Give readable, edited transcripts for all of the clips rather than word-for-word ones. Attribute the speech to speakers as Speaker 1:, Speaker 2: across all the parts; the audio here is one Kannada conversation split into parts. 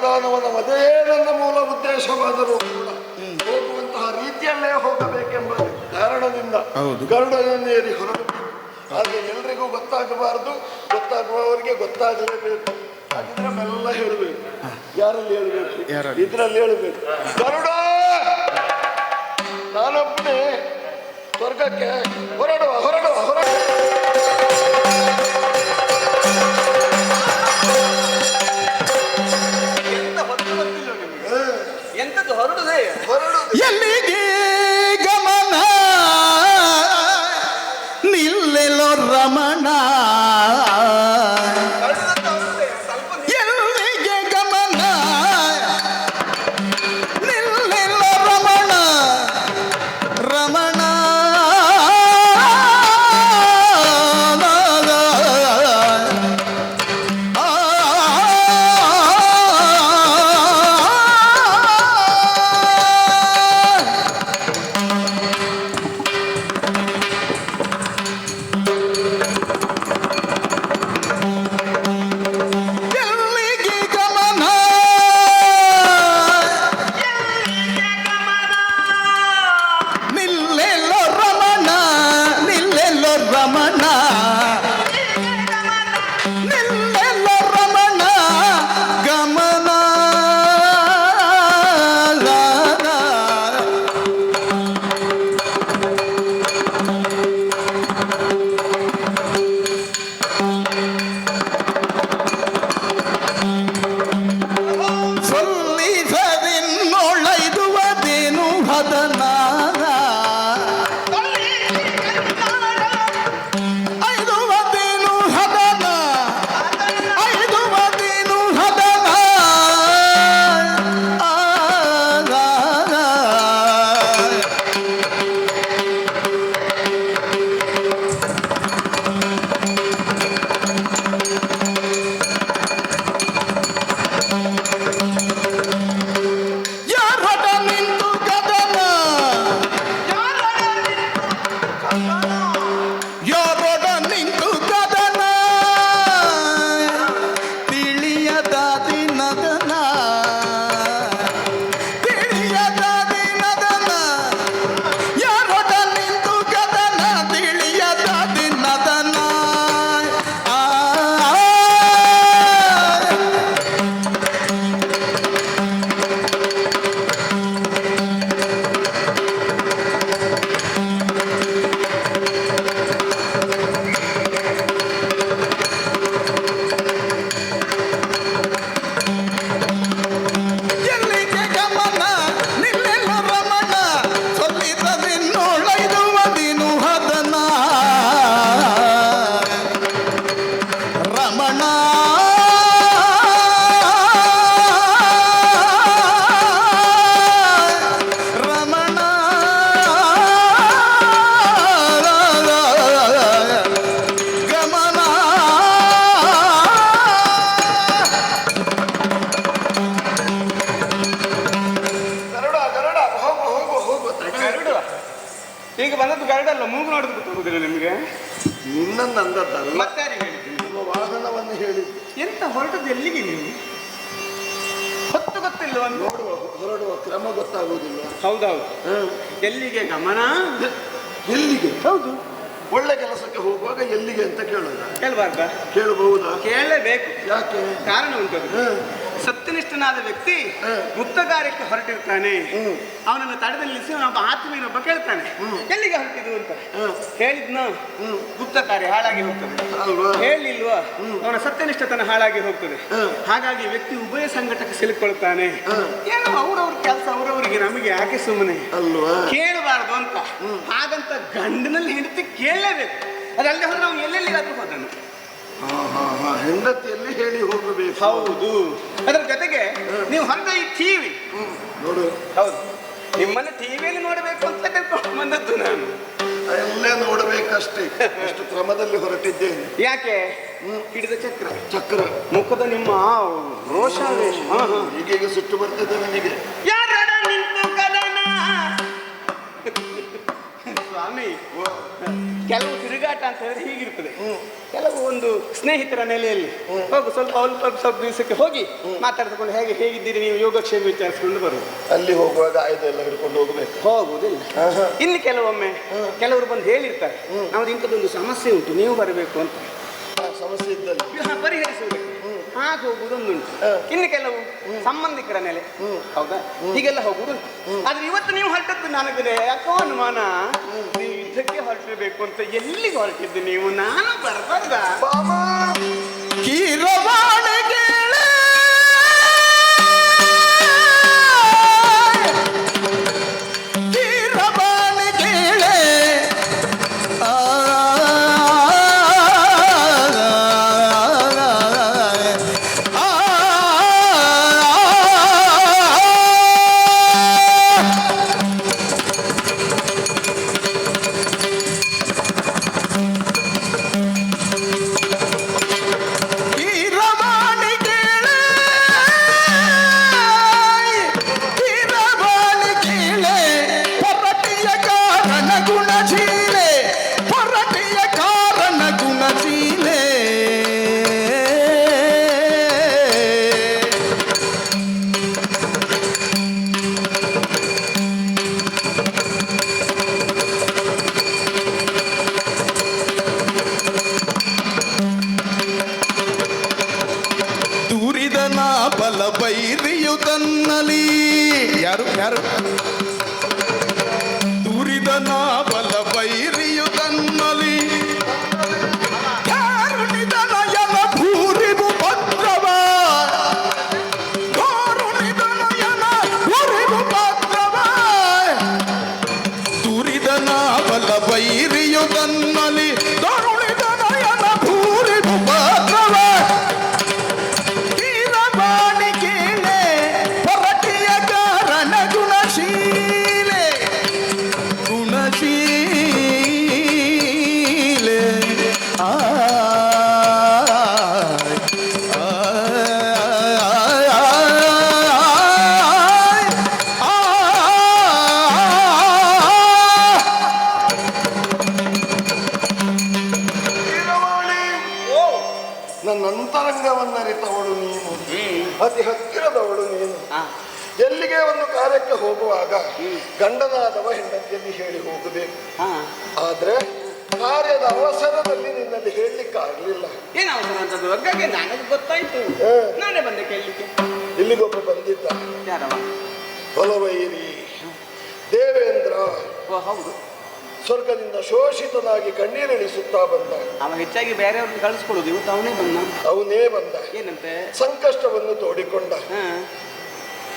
Speaker 1: ಸಮಾಧಾನವನ್ನು ಅದೇ ನನ್ನ ಮೂಲ ಉದ್ದೇಶವಾದರೂ ಕೂಡ ಹೋಗುವಂತಹ ರೀತಿಯಲ್ಲೇ ಹೋಗಬೇಕೆಂಬ ಕಾರಣದಿಂದ ಗರುಡನೇರಿ ಹೊರಡಬೇಕು. ಹಾಗೆ ಎಲ್ರಿಗೂ ಗೊತ್ತಾಗಬಾರದು, ಗೊತ್ತಾಗುವವರಿಗೆ ಗೊತ್ತಾಗಲೇಬೇಕು. ಹಾಗಿದ್ರೆ ಮೆಲ್ಲ ಹೇಳಬೇಕು. ಯಾರಲ್ಲಿ ಹೇಳಬೇಕು? ಇದ್ರಲ್ಲಿ ಹೇಳಬೇಕು. ಗರುಡ, ನಾನೊಬ್ಬನೇ ಸ್ವರ್ಗಕ್ಕೆ ಹೊರಡುವ ಹೊರಡುವ ಹೊರಡುವ.
Speaker 2: ಎಂತದ್ದು ಹೊರಡುದೇ?
Speaker 3: ಎಲ್ಲಿಗೆ ಗಮನ ನಿಲ್ಲೆಲ್ಲೋ ರಮಣ, ಎಲ್ಲಿಗೆ ಗಮನ ನಿಲ್ಲೆಲ್ಲೋ ರಮಣ, ರಮಣ
Speaker 2: ಈಗ ಬಂದದ್ದು ಗರುಡಲ್ಲ, ಮೂಗು ನೋಡಿದ್ರೆ ಗೊತ್ತಾಗುದಿಲ್ಲ ನಿಮಗೆ?
Speaker 1: ನಿನ್ನನ್ನು ಅಂದದ್ದಲ್ಲ,
Speaker 2: ಮತ್ತೆ ಯಾರಿಗೆ ಹೇಳಿದ್ದೀನಿ?
Speaker 1: ನಿಮ್ಮ ವಾಹನವನ್ನು ಹೇಳಿದ್ದು.
Speaker 2: ಎಂತ ಹೊರಟದ್ದು ಎಲ್ಲಿಗೆ ನೀವು? ಹೊತ್ತು ಗೊತ್ತಿಲ್ಲ,
Speaker 1: ನೋಡುವ ಹೊರಡುವ ಕ್ರಮ ಗೊತ್ತಾಗುವುದಿಲ್ಲ.
Speaker 2: ಹೌದೌದು. ಎಲ್ಲಿಗೆ ಗಮನ?
Speaker 1: ಎಲ್ಲಿಗೆ?
Speaker 2: ಹೌದು,
Speaker 1: ಒಳ್ಳೆ ಕೆಲಸಕ್ಕೆ ಹೋಗುವಾಗ ಎಲ್ಲಿಗೆ ಅಂತ ಕೇಳೋದ?
Speaker 2: ಕೇಳಬಾರ್ದ?
Speaker 1: ಕೇಳಬಹುದಾ?
Speaker 2: ಕೇಳಬೇಕು.
Speaker 1: ಯಾಕೆ?
Speaker 2: ಕಾರಣ ಉಂಟು. ಸತ್ಯನಿಷ್ಠನಾದ ವ್ಯಕ್ತಿ ಗುಪ್ತ ಕಾರ್ಯಕ್ಕೆ ಹೊರಟಿರ್ತಾನೆ. ಅವನನ್ನು ತಡೆದು ನಿಲ್ಲಿಸಿ ಒಬ್ಬ ಆತ್ಮೀಯನೊಬ್ಬ ಕೇಳ್ತಾನೆ, ಎಲ್ಲಿಗೆ ಹೊರಟಿದ್ದು ಅಂತ. ಹೇಳಿದ್ನ ಗುಪ್ತ ಕಾರ್ಯ ಹಾಳಾಗಿ ಹೋಗ್ತದೆ, ಹೇಳಿಲ್ವಾ ಅವನ ಸತ್ಯನಿಷ್ಠತನ ಹಾಳಾಗಿ ಹೋಗ್ತದೆ. ಹಾಗಾಗಿ ವ್ಯಕ್ತಿ ಉಭಯ ಸಂಕಟಕ್ಕೆ ಸಿಲುಕೊಳ್ತಾನೆ. ಏನೋ ಅವ್ರವ್ರ ಕೆಲಸ ಅವ್ರವ್ರಿಗೆ, ನಮಗೆ ಯಾಕೆ ಸುಮ್ಮನೆ
Speaker 1: ಅಲ್ವಾ
Speaker 2: ಕೇಳಬಾರ್ದು ಅಂತ. ಹಾಗಂತ ಗಂಡನಲ್ಲಿ ಹೆಂಡತಿ ಕೇಳಲೇಬೇಕು. ಅದಲ್ಲದೆ ಹೋದ್ರೆ ಅವ್ನು ಎಲ್ಲೆಲ್ಲಿಗಾದ್ರೂ ಹೋದನು.
Speaker 1: ಹೆಂಡತಿಯಲ್ಲಿ ಹೇಳಿ ಹೋಗಬೇಕು.
Speaker 2: ಹೌದು. ಅದರ ಜೊತೆಗೆ ನೀವು ಹೊರಟ ಈ ಟಿವಿ
Speaker 1: ನೋಡು.
Speaker 2: ಹೌದು, ನಿಮ್ಮನ್ನ ಟಿವಿಯಲ್ಲಿ ನೋಡಬೇಕು ಅಂತ ಕರ್ಕೊಂಡು ಬಂದದ್ದು ನಾನು.
Speaker 1: ಎಲ್ಲೇ ನೋಡಬೇಕಷ್ಟೇ, ಅಷ್ಟು ಕ್ರಮದಲ್ಲಿ ಹೊರಟಿದ್ದೇನೆ.
Speaker 2: ಯಾಕೆ? ಹಿಡಿದ ಚಕ್ರ
Speaker 1: ಚಕ್ರ
Speaker 2: ಮುಖದ ನಿಮ್ಮ ರೋಷಾವೇಶ
Speaker 1: ಈಗೀಗ ಸಿಟ್ಟು ಬರ್ತದೆ ನನಗೆ.
Speaker 2: ಯಾರಡ ನಿಂತು ಕದನ ಸ್ವಾಮಿ, ಕೆಲವು ತಿರುಗಾಟ ಅಂತ ಹೇಳಿದ್ರೆ ಹೀಗಿರ್ತದೆ. ಕೆಲವು ಒಂದು ಸ್ನೇಹಿತರ ನೆಲೆಯಲ್ಲಿ ಹೋಗು, ಸ್ವಲ್ಪ ಸ್ವಲ್ಪ ದಿವಸಕ್ಕೆ ಹೋಗಿ ಮಾತಾಡಿಕೊಂಡು ಹೇಗಿದ್ದೀರಿ ನೀವು, ಯೋಗಕ್ಷೇಮ ವಿಚಾರಿಸಿಕೊಂಡು ಬರುವುದು.
Speaker 1: ಅಲ್ಲಿ ಹೋಗುವಾಗ ಆಯುಧ ಎಲ್ಲ ಹಿಡ್ಕೊಂಡು ಹೋಗ್ಬೇಕು,
Speaker 2: ಹೋಗುವುದಿಲ್ಲ. ಇನ್ನು ಕೆಲವೊಮ್ಮೆ ಕೆಲವರು ಬಂದು ಹೇಳಿರ್ತಾರೆ, ನಮ್ದು ಇಂಥದ್ದೊಂದು ಸಮಸ್ಯೆ ಉಂಟು, ನೀವು ಬರಬೇಕು ಅಂತ.
Speaker 1: ಸಮಸ್ಯೆ ಇದ್ದಲ್ಲಿ
Speaker 2: ಪರಿಹರಿಸುವುದಕ್ಕೆ ಹಾಗೆ ಹೋಗುವುದೊಂದುಂಟು. ಇನ್ನು ಕೆಲವು ಸಂಬಂಧಿಕರ ನೆಲೆ, ಹೌದಾ, ಹೀಗೆಲ್ಲ ಹೋಗುವುದುಂಟು. ಆದ್ರೆ ಇವತ್ತು ನೀವು ಹೊರಟದ್ದು ನನಗೆ ಯಾಕೋ ಅನುಮಾನ, ನೀವು ಯುದ್ಧಕ್ಕೆ ಹೊರಟಿರ್ಬೇಕು ಅಂತ. ಎಲ್ಲಿಗೆ ಹೊರಟಿದ್ದು ನೀವು? ನಾನು ಬರಬಾರ್ದ?
Speaker 3: ಕೀರವಾಣಿ ಕೇಳೆ ಕೀರವಾಣಿ ಕೇಳೆ ಬೈರಿಯು ತನ್ನಲಿ ಯಾರು ದೂರಿದನ ಬಲ ಬೈರಿಯು ತನ್ನಲಿ ಕಾರುಣಿದನಯನ ಭೂರಿಬು ಪತ್ರವ ಕಾರುಣಿದನಯನ ಭೂರಿಬು ಪತ್ರವ ದೂರಿದನ ಬಲ ಬೈರಿಯು ತನ್ನಲಿ ಕಾರುಣಿದನಯನ ಭೂರಿಬು ಪತ್ರವ
Speaker 1: ನನ್ನ ಅಂತರಂಗವನ್ನರಿತವಳು ನೀನು, ಅತಿ ಹತ್ತಿರದವಳು ನೀನು. ಎಲ್ಲಿಗೆ ಒಂದು ಕಾರ್ಯಕ್ಕೆ ಹೋಗುವಾಗ ಗಂಡನಾದವ ಹೆಂಡತಿಯಲ್ಲಿ ಹೇಳಿ ಹೋಗಬೇಕು. ಆದ್ರೆ ಕಾರ್ಯದ ಅವಸರದಲ್ಲಿ ನಿನ್ನಲ್ಲಿ ಹೇಳಲಿಕ್ಕೆ ಆಗ್ಲಿಲ್ಲ.
Speaker 2: ಏನು ಅವಸರ ಅಂತದ್ದು? ಹಾಗಾಗಿ ನನಗೆ ಗೊತ್ತಾಯ್ತು, ನಾನೇ ಬಂದೆ ಕೇಳಲಿಕ್ಕೆ.
Speaker 1: ಇಲ್ಲಿಗೊಬ್ಬ ಬಂದಿದ್ದ,
Speaker 2: ಯಾರವ?
Speaker 1: ಬಲವೈರಿ ದೇವೇಂದ್ರ.
Speaker 2: ಹೌದು,
Speaker 1: ಸ್ವರ್ಗದಿಂದ ಶೋಷಿತನಾಗಿ ಕಣ್ಣೀರಿಳಿಸುತ್ತಾ ಬಂದ.
Speaker 2: ಅವ ಹೆಚ್ಚಾಗಿ ಬೇರೆಯವ್ರನ್ನ ಕಳಿಸ್ಕೊಳ್ಳೋದು, ಇವತ್ತು
Speaker 1: ಅವನೇ ಬಂದ.
Speaker 2: ಏನಂತೆ?
Speaker 1: ಸಂಕಷ್ಟವನ್ನು ತೋಡಿಕೊಂಡ.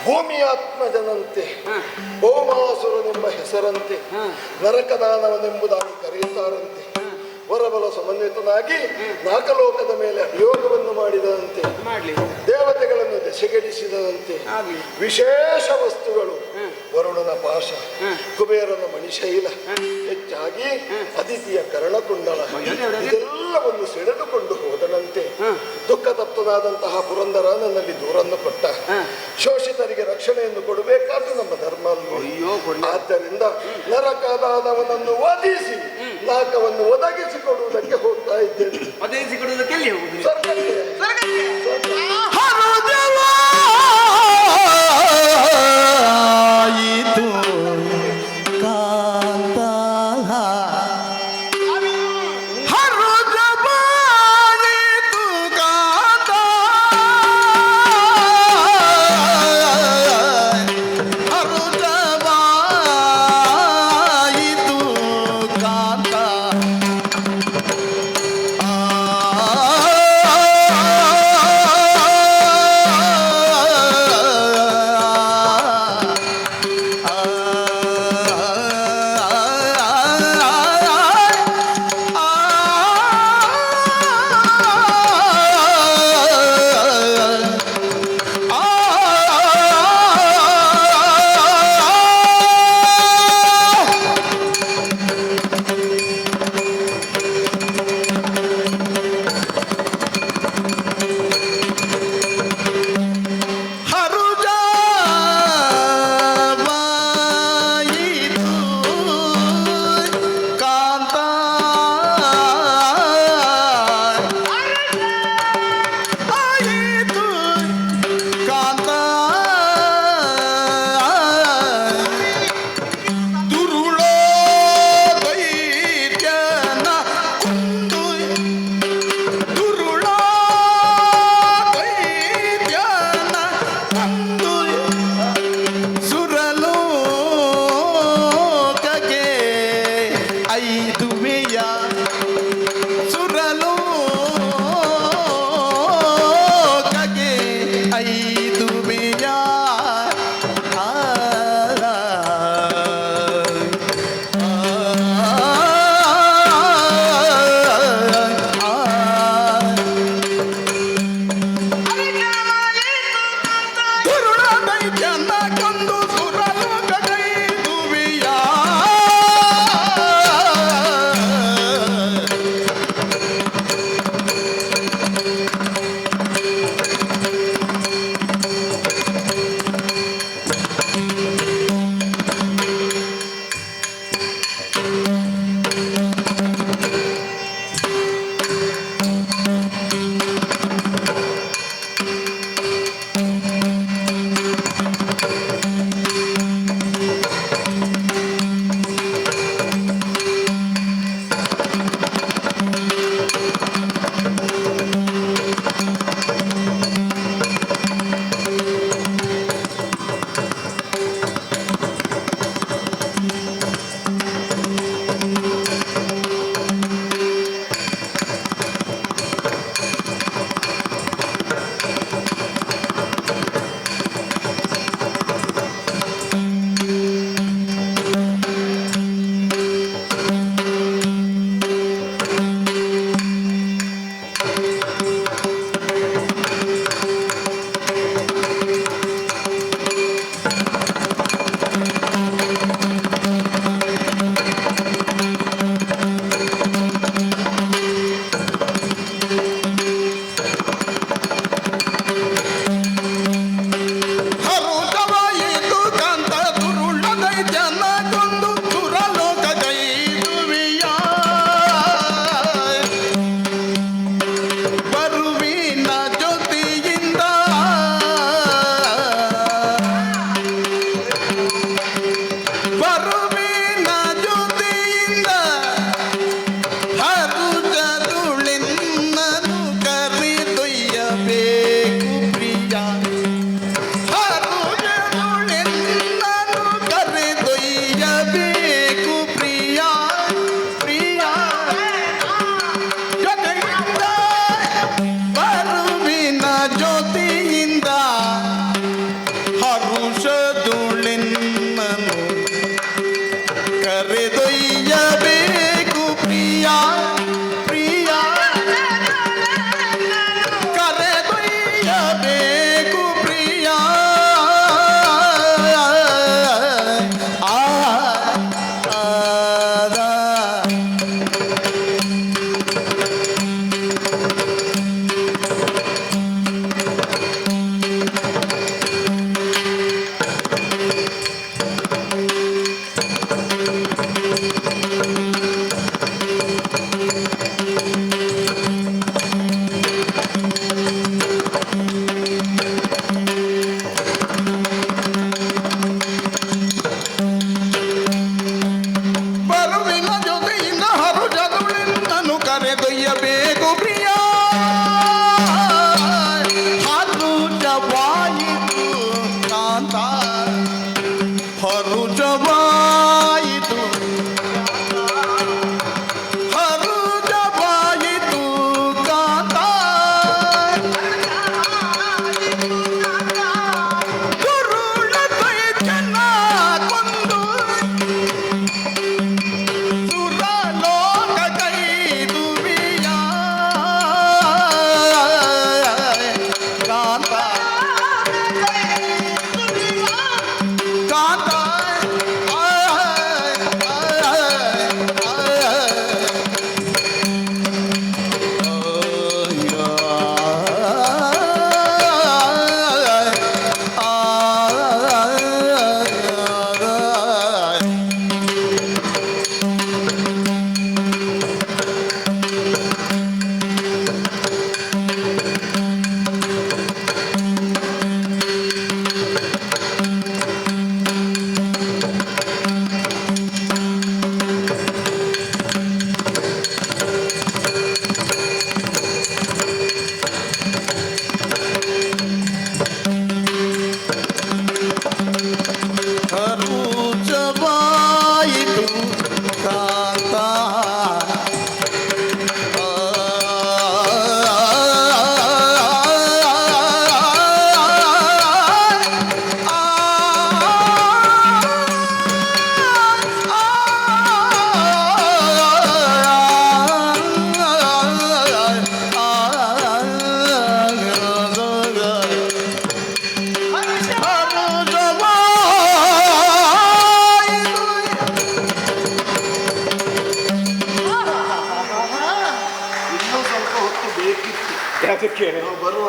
Speaker 1: ಭೂಮಿಯಾತ್ಮಜನಂತೆ, ಭೌಮಾಸುರನೆಂಬ ಹೆಸರಂತೆ, ನರಕದಾನವನೆಂಬುದಾಗಿ ಕರೆಯುತ್ತಾರಂತೆ. ವರಬಲ ಸಮನ್ವಿತನಾಗಿ ನಾಗಲೋಕದ ಮೇಲೆ ಅಭಿಯೋಗವನ್ನು ಮಾಡಿದಂತೆ, ದೇವತೆಗಳನ್ನು ದೆಸೆಗೆಡಿಸಿದಂತೆ. ವಿಶೇಷ ವಸ್ತುಗಳು ವರುಣನ ಪಾಶ, ಕುಬೇರನ ಮಣಿಶೈಲ, ಹೆಚ್ಚಾಗಿ ಅದಿತಿಯ ಕರ್ಣಕುಂಡಲ ಇದೆಲ್ಲವನ್ನು ಸೆಳೆದುಕೊಂಡು ಹೋದನಂತೆ. ದುಃಖ ತಪ್ತನಾದಂತಹ ಪುರಂದರ ನನ್ನಲ್ಲಿ ದೂರನ್ನು ಕೊಟ್ಟ. ಶೋಷಿತರಿಗೆ ರಕ್ಷಣೆಯನ್ನು ಕೊಡಬೇಕಾದ್ದು ನಮ್ಮ ಧರ್ಮ ಅಲ್ವೋ? ಆದ್ದರಿಂದ ನರಕದಾನವನನ್ನು ವಧಿಸಿ ನಾಕವನ್ನು ಒದಗಿಸಿಕೊಡುವುದಕ್ಕೆ ಹೋಗ್ತಾ ಇದ್ದೇನೆ.
Speaker 2: ಒದಗಿಸಿಕೊಡುವುದಕ್ಕೆ ಎಲ್ಲಿ ಹೋಗುದು?
Speaker 3: ಆ ದೈತ್ಯನ ಕೊಂದು ಸುರಲೋಕ ಕೈದುವಿಯ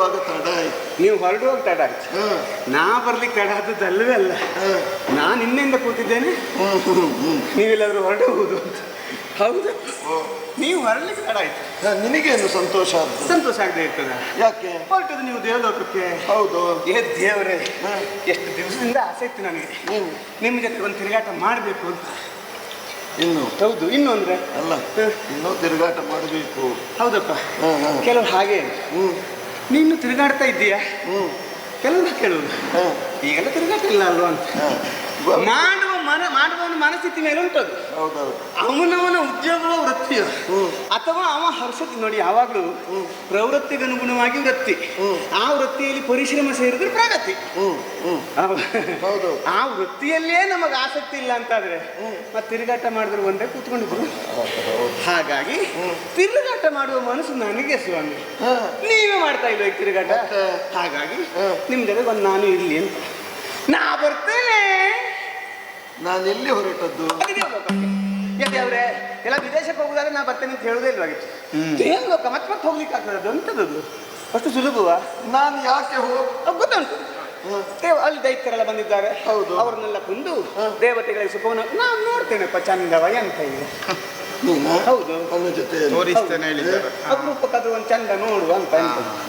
Speaker 1: ಹೊರಡುವಾಗ ತಡ ಆಯ್ತು.
Speaker 2: ನೀವು ಹೊರಡುವಾಗ ತಡ ಆಯ್ತು, ನಾ ಬರ್ಲಿಕ್ಕೆ ತಡ ಆದದ್ದಲ್ಲವೇ ಅಲ್ಲ. ನಾನು ನಿನ್ನೆಯಿಂದ ಕೂತಿದ್ದೇನೆ, ನೀವೆಲ್ಲಾದ್ರೂ ಹೊರಡಬಹುದು ಅಂತ. ಹೌದು, ನೀವು ಹೊರಡ್ಲಿಕ್ಕೆ ತಡ ಆಯ್ತು.
Speaker 1: ನಿನಗೇನು ಸಂತೋಷ ಆಗ್ತದೆ?
Speaker 2: ಸಂತೋಷ ಆಗದೆ ಇರ್ತದ?
Speaker 1: ಯಾಕೆ?
Speaker 2: ಹೊರಟದು ನೀವು ದೇವಲೋಕಕ್ಕೆ.
Speaker 1: ಹೌದು.
Speaker 2: ದೇವರೇ, ಎಷ್ಟು ದಿವಸದಿಂದ ಆಸೆ ಇತ್ತು ನನಗೆ ನಿಮ್ಮ ಜೊತೆ ಒಂದು ತಿರುಗಾಟ ಮಾಡಬೇಕು ಅಂತ.
Speaker 1: ಇನ್ನು?
Speaker 2: ಹೌದು, ಇನ್ನು ಅಂದ್ರೆ
Speaker 1: ಅಲ್ಲ, ಇನ್ನೂ ತಿರುಗಾಟ ಮಾಡಬೇಕು.
Speaker 2: ಹೌದಪ್ಪ, ಕೆಲವರು ಹಾಗೆ. ನೀನು ತಿರುಗಾಡ್ತಾ ಇದ್ದೀಯಾ? ಕೆಲವರು ಕೇಳುವುದು ಈಗೆಲ್ಲ ತಿರುಗಾಟ ಇಲ್ಲ ಅಲ್ವಾ ಅಂತ. ಮಾಡುವ ಮನಸ್ಥಿತಿ ಮೇಲೆ ಉಂಟದು. ಅವನವನ ಉದ್ಯೋಗವ ವೃತ್ತಿಯೋ ಅಥವಾ ಅವ ಹರ್ಷತಿ ನೋಡಿ, ಯಾವಾಗಲೂ ಪ್ರವೃತ್ತಿಗನುಗುಣವಾಗಿ ವೃತ್ತಿ, ಆ ವೃತ್ತಿಯಲ್ಲಿ ಪರಿಶ್ರಮ ಸೇರಿದ್ರೆ ಪ್ರಗತಿ. ಆ ವೃತ್ತಿಯಲ್ಲೇ ನಮಗೆ ಆಸಕ್ತಿ ಇಲ್ಲ ಅಂತಾದ್ರೆ ಮತ್ತೆ ತಿರುಗಾಟ ಮಾಡಿದ್ರು ಒಂದೇ ಕೂತ್ಕೊಂಡಿದ್ರು. ಹಾಗಾಗಿ ತಿರುಗಾಟ ಮಾಡುವ ಮನಸ್ಸು ನನಗೆ ಸ್ವಾಮಿ, ನೀವೇ ಮಾಡ್ತಾ ಇಲ್ವ ಈ ತಿರುಗಾಟ. ಹಾಗಾಗಿ ನಿಮ್ ಜೊತೆಗೆ ಒಂದು ನಾನು ಇರ್ಲಿ ಅಂತ ನಾ ಬರ್ತೇನೆ.
Speaker 1: ನಾನು ಎಲ್ಲಿ ಹೊರಟದ್ದು?
Speaker 2: ಅವ್ರೆ ಎಲ್ಲ ವಿದೇಶಕ್ಕೆ ಹೋಗುದಾದ್ರೆ ನಾ ಬರ್ತೇನೆ ಅಂತ ಹೇಳುದೇ ಇಲ್ವಾಗಿತ್ತು. ದೇವಲೋಕ ಮತ್ತೆ ಹೋಗ್ಲಿಕ್ಕೆ ಆಗ್ತದೆ ಅಂತದ್ದು ಅಷ್ಟು ಸುಲಭವಾ?
Speaker 1: ನಾನು ಯಾಕೆ
Speaker 2: ಗೊತ್ತುಂಟು, ಅಲ್ಲಿ ದೈತ್ಯರೆಲ್ಲ ಬಂದಿದ್ದಾರೆ. ಹೌದು, ಅವ್ರನ್ನೆಲ್ಲ ಕೊಂದು ದೇವತೆಗಳಿಗೆ ಸುಖವನ್ನು ನಾನು ನೋಡ್ತೇನೆಪ್ಪ ಚಂದವ ಅಂತ ಇದೆ. ಹೌದು, ನನ್ನ ಜೊತೆ ಅಪರೂಪಕ್ಕಾದ್ರೂ ಒಂದು ಚಂದ ನೋಡುವ ಅಂತ.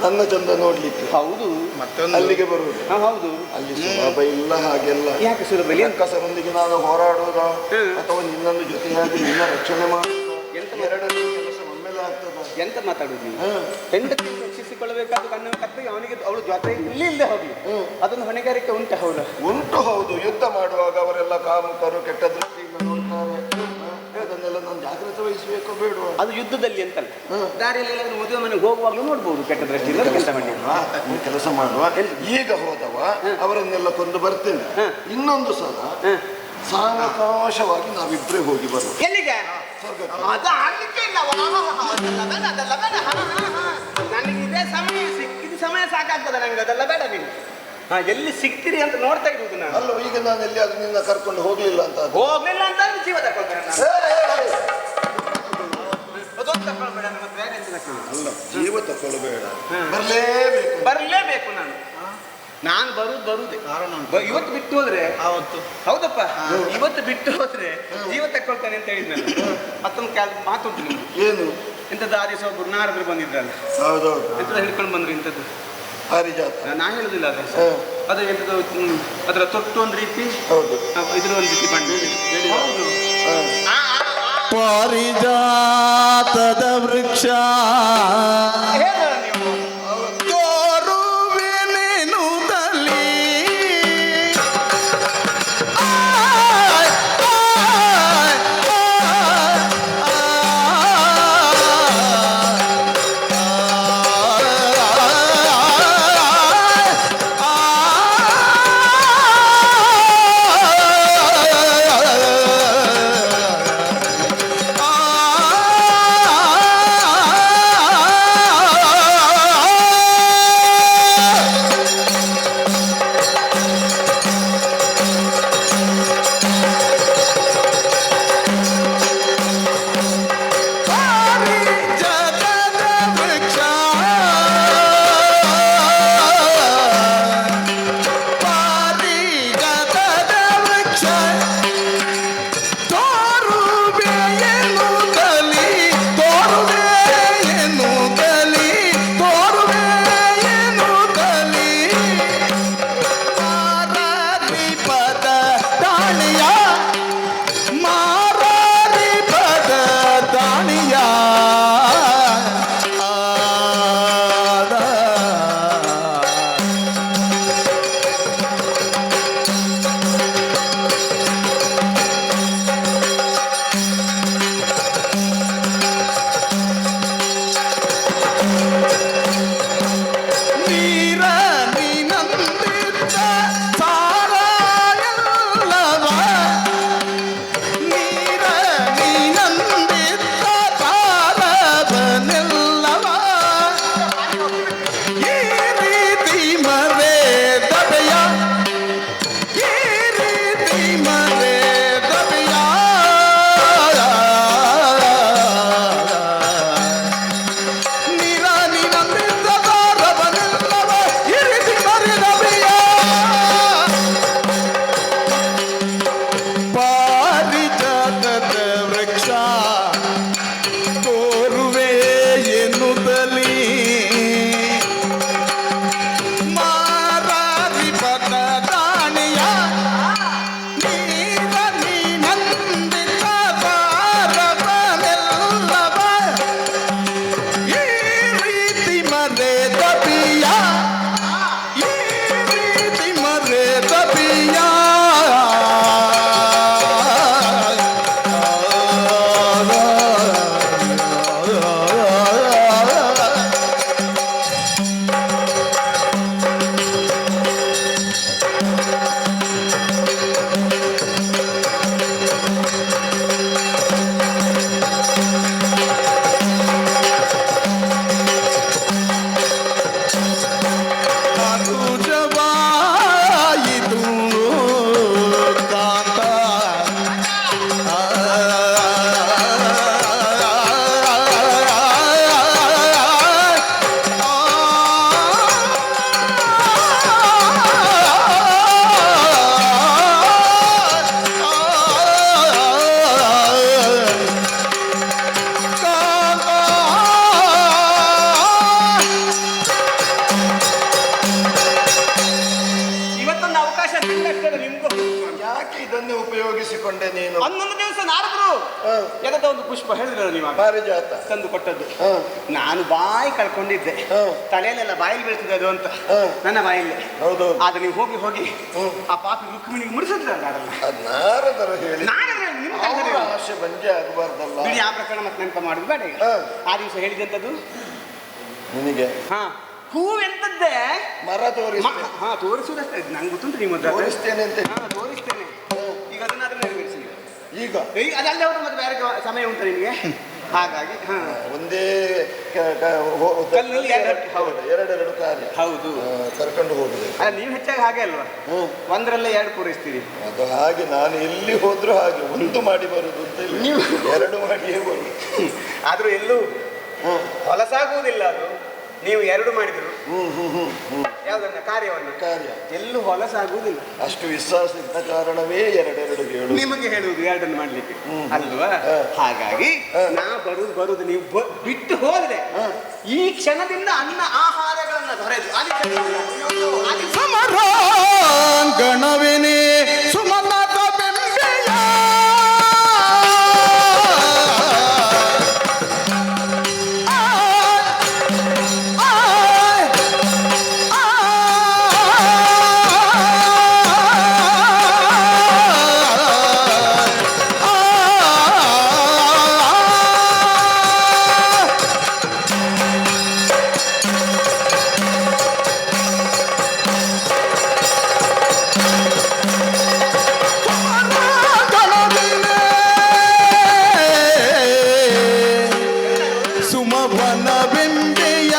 Speaker 1: ನನ್ನ ಚಂದ ನೋಡ್ಲಿಕ್ಕೆ?
Speaker 2: ಹೌದು,
Speaker 1: ಮತ್ತೊಂದು ಅಲ್ಲಿಗೆ ಬರುವುದು.
Speaker 2: ಹೌದು,
Speaker 1: ಅಲ್ಲಿ ಸುಲಭ ಇಲ್ಲ. ಹಾಗೆಲ್ಲ ಯಾಕೆ ಸುಲಭ ಇಲ್ಲ? ಕಸರೊಂದಿಗೆ ನಾನು ಹೋರಾಡುವುದ ಅಥವಾ ನಿನ್ನನ್ನು ಜೊತೆಯಾಗಿ ನಿನ್ನ ರಕ್ಷಣೆ ಮಾಡುವುದು, ಎರಡನೇ ಕೆಲಸ ಒಮ್ಮೆಲೆ ಆಗ್ತದ.
Speaker 2: ಎಂತ ಮಾತಾಡುದು ನೀವು? ಹೆಂಡತಿ ರಕ್ಷಿಸಿಕೊಳ್ಳಬೇಕಾದ ಕಣ್ಣ ಕರ್ತವ್ಯ ಅವನಿಗೆ, ಅವಳು ಜೊತೆ ಇಲ್ಲಿ ಇಲ್ಲದೆ ಹೋಗ್ಲಿ, ಅದೊಂದು ಹೊಣೆಗಾರಿಕೆ ಉಂಟು. ಹೌದು
Speaker 1: ಉಂಟು, ಹೌದು. ಯುದ್ಧ ಮಾಡುವಾಗ ಅವರೆಲ್ಲ ಕಾಮುಕರು ಕೆಟ್ಟ ದೃಷ್ಟಿಯಿಂದ ನೋಡ್ತಾರೆ. ಅದನ್ನೆಲ್ಲ ನಾನು ಜಾಗ್ರತೆ ವಹಿಸಬೇಕು ಬೇಡ? ಅದು ಯುದ್ಧದಲ್ಲಿ ಅಂತಲ್ಲ, ದಾರಿಯಲ್ಲಿ ಮದುವೆ ಮನೆಗೆ ಹೋಗುವಾಗಲೂ ನೋಡ್ಬೋದು ಕೆಟ್ಟ ದೃಷ್ಟಿಯಿಂದ. ಕೆಲಸ ಮಾಡಿ ಕೆಲಸ ಮಾಡುವ. ಈಗ ಹೋದವ ಅವರನ್ನೆಲ್ಲ ಕೊಂದು ಬರ್ತೇನೆ. ಇನ್ನೊಂದು ಸಲ ಸಾವಕಾಶವಾಗಿ ನಾವಿಬ್ಬರೇ ಹೋಗಿ ಬರುವ. ಎಲ್ಲಿಗೆ? ನನಗೆ ಇದೇ ಸಮಯ ಸಿಕ್ಕಿದ ಸಮಯ ಸಾಕಾಗ್ತದೆ ನಂಗೆ, ಅದೆಲ್ಲ ಬೇಡ. ನೀವು ಎಲ್ಲಿ ಸಿಗ್ತೀರಿ ಅಂತ ನೋಡ್ತಾ ಇರುವುದು ನಾನು. ಅಲ್ಲ, ಈಗ ನಾನು ಎಲ್ಲಿ ಅದು ನಿನ್ನ ಕರ್ಕೊಂಡು ಹೋಗ್ಲಿಲ್ಲ ಅಂತ ಜೀವ ತಗೊಳ್ಬೇಡ. ಅಲ್ಲ, ಜೀವ ತಗೊಳ್ಬೇಡ, ಬರಲೇಬೇಕು. ನಾನು ಬರುವುದೇ ಕಾರಣ. ಇವತ್ತು ಬಿಟ್ಟು ಹೋದ್ರೆ ಅವತ್ತು, ಹೌದಪ್ಪ, ಇವತ್ತು ಬಿಟ್ಟು ಹೋದ್ರೆ ಜೀವ ತಕೊಳ್ತಾನೆ ಅಂತ ಹೇಳಿದ್ನಲ್ಲ. ಮತ್ತೊಂದು ಮಾತುಂಟು ನಿಮ್ಗೆ. ಏನು? ಇಂಥದ್ದು ಆ ದಿವಸ ಒಬ್ಬರು ನಾರದ್ರು ಬಂದಿದ್ರಲ್ಲ. ಹೌದೌದು. ಎಂಥದ್ದು ಹಿಡ್ಕೊಂಡು ಬಂದ್ರು ಇಂಥದ್ದು ನಾ ಹೇಳುದಿಲ್ಲ. ಅದು ಎಂಥದ್ದು ಅದರ ತೊಟ್ಟು ಒಂದು ರೀತಿ, ಹೌದು, ಇದ್ರ ಒಂದು ರೀತಿ ಬಂದು
Speaker 3: ಪಾರಿಜಾತದ ವೃಕ್ಷ
Speaker 2: ಅವಕಾಶ ಸಿಕ್ಕಷ್ಟೇ ನಿಮ್ಗೂ
Speaker 4: ಯಾಕೆ ಇದನ್ನೇ ಉಪಯೋಗಿಸಿಕೊಂಡೆ ನೀನು?
Speaker 2: ಹನ್ನೊಂದು ದಿವಸ ನಾರದರು ಎಗದ ಒಂದು ಪುಷ್ಪ ಹೇಳಿದ್ರು ನೀವು
Speaker 4: ಪಾರಿಜಾತ
Speaker 2: ತಂದು ಕೊಟ್ಟದ್ದು. ನಾನು ಬಾಯಿ ಕಳ್ಕೊಂಡಿದ್ದೆ, ತಲೆಯಲ್ಲೆಲ್ಲ ಬಾಯಲ್ಲಿ ಬೀಳ್ತಿದೆ ಅದು ಅಂತ ನನ್ನ ಬಾಯಲ್ಲಿ.
Speaker 4: ಹೌದು.
Speaker 2: ಆದ್ರೆ ನೀವು ಹೋಗಿ ಹೋಗಿ ಆ ಪಾಪಿ ರುಕ್ಮಿಣಿಗೆ ಮುಡಿಸಿದ್ರೆ
Speaker 4: ನಾರದರು ಹೇಳಿ ಆಶೆ ಬಂಜೆ ಆಗಬಾರ್ದಲ್ಲ.
Speaker 2: ಬಿಡಿ ಆ ಪ್ರಕರಣ ಮತ್ತೆ ನೆನಪ ಮಾಡುದು ಬೇಡ. ಈಗ ಆ ದಿವಸ ಹೇಳಿದಂಥದ್ದು
Speaker 4: ನಿನಗೆ
Speaker 2: ಹೂವೆಂತದ್ದೇ
Speaker 4: ಮರ ತೋರಿಸ್ತೇನೆ.
Speaker 2: ತೋರಿಸುವುದಷ್ಟೇ ನಂಗೆ ಗೊತ್ತುಂಟು. ನಿಮ್ಮ
Speaker 4: ತೋರಿಸ್ತೇನೆ ಅಂತ
Speaker 2: ತೋರಿಸ್ತೇನೆ. ಈಗ ಅದನ್ನಾದ್ರೂ ನೆರವೇರಿಸಿ.
Speaker 4: ಈಗ
Speaker 2: ಅದಲ್ಲದೆ ಅವರು ಮತ್ತೆ ಬೇರೆ ಸಮಯ ಉಂಟು ನಿಮಗೆ. ಹಾಗಾಗಿ
Speaker 4: ಒಂದೇ
Speaker 2: ಕಲ್ಲಿನಲ್ಲಿ
Speaker 4: ಎರಡೆರಡು ಕಾರ್ಯ
Speaker 2: ಹೌದು
Speaker 4: ಕರ್ಕೊಂಡು ಹೋಗುದು.
Speaker 2: ಅಲ್ಲ ನೀವು ಹೆಚ್ಚಾಗಿ ಹಾಗೆ ಅಲ್ವಾ, ಒಂದರಲ್ಲೇ ಎರಡು ಪೂರೈಸ್ತೀರಿ.
Speaker 4: ಅದು ಹಾಗೆ ನಾನು ಎಲ್ಲಿ ಹೋದ್ರು ಹಾಗೆ ಒಂದು ಮಾಡಿ ಬರುದು ಅಂತ ಇಲ್ಲ, ನೀವು ಎರಡು ಮಾಡಿಯೇ ಬರುದು.
Speaker 2: ಆದ್ರೂ ಎಲ್ಲೂ ಹೊಲಸಾಗುವುದಿಲ್ಲ. ಅದು ನೀವು ಎರಡು ಮಾಡಿದ್ರು ಯಾವ್ದನ್ನ ಕಾರ್ಯ ಎಲ್ಲೂ ಹೊಲಸಾಗುವುದಿಲ್ಲ.
Speaker 4: ಅಷ್ಟು ವಿಶ್ವಾಸ ಇದ್ದ ಕಾರಣವೇ ಎರಡೆರಡು ಹೇಳು
Speaker 2: ನಿಮಗೆ ಹೇಳುವುದು ಎರಡನ್ನು ಮಾಡ್ಲಿಕ್ಕೆ ಅಲ್ವಾ. ಹಾಗಾಗಿ ನಾ ಬರುದು ನೀವು ಬಿಟ್ಟು ಹೋದ್ರೆ ಈ ಕ್ಷಣದಿಂದ ಅನ್ನ ಆಹಾರಗಳನ್ನ ದೊರೆದು
Speaker 3: ಸಮರಾಂಗಣವಿನೇ ಸುಮಲತ ಬೆಂಬೆಯ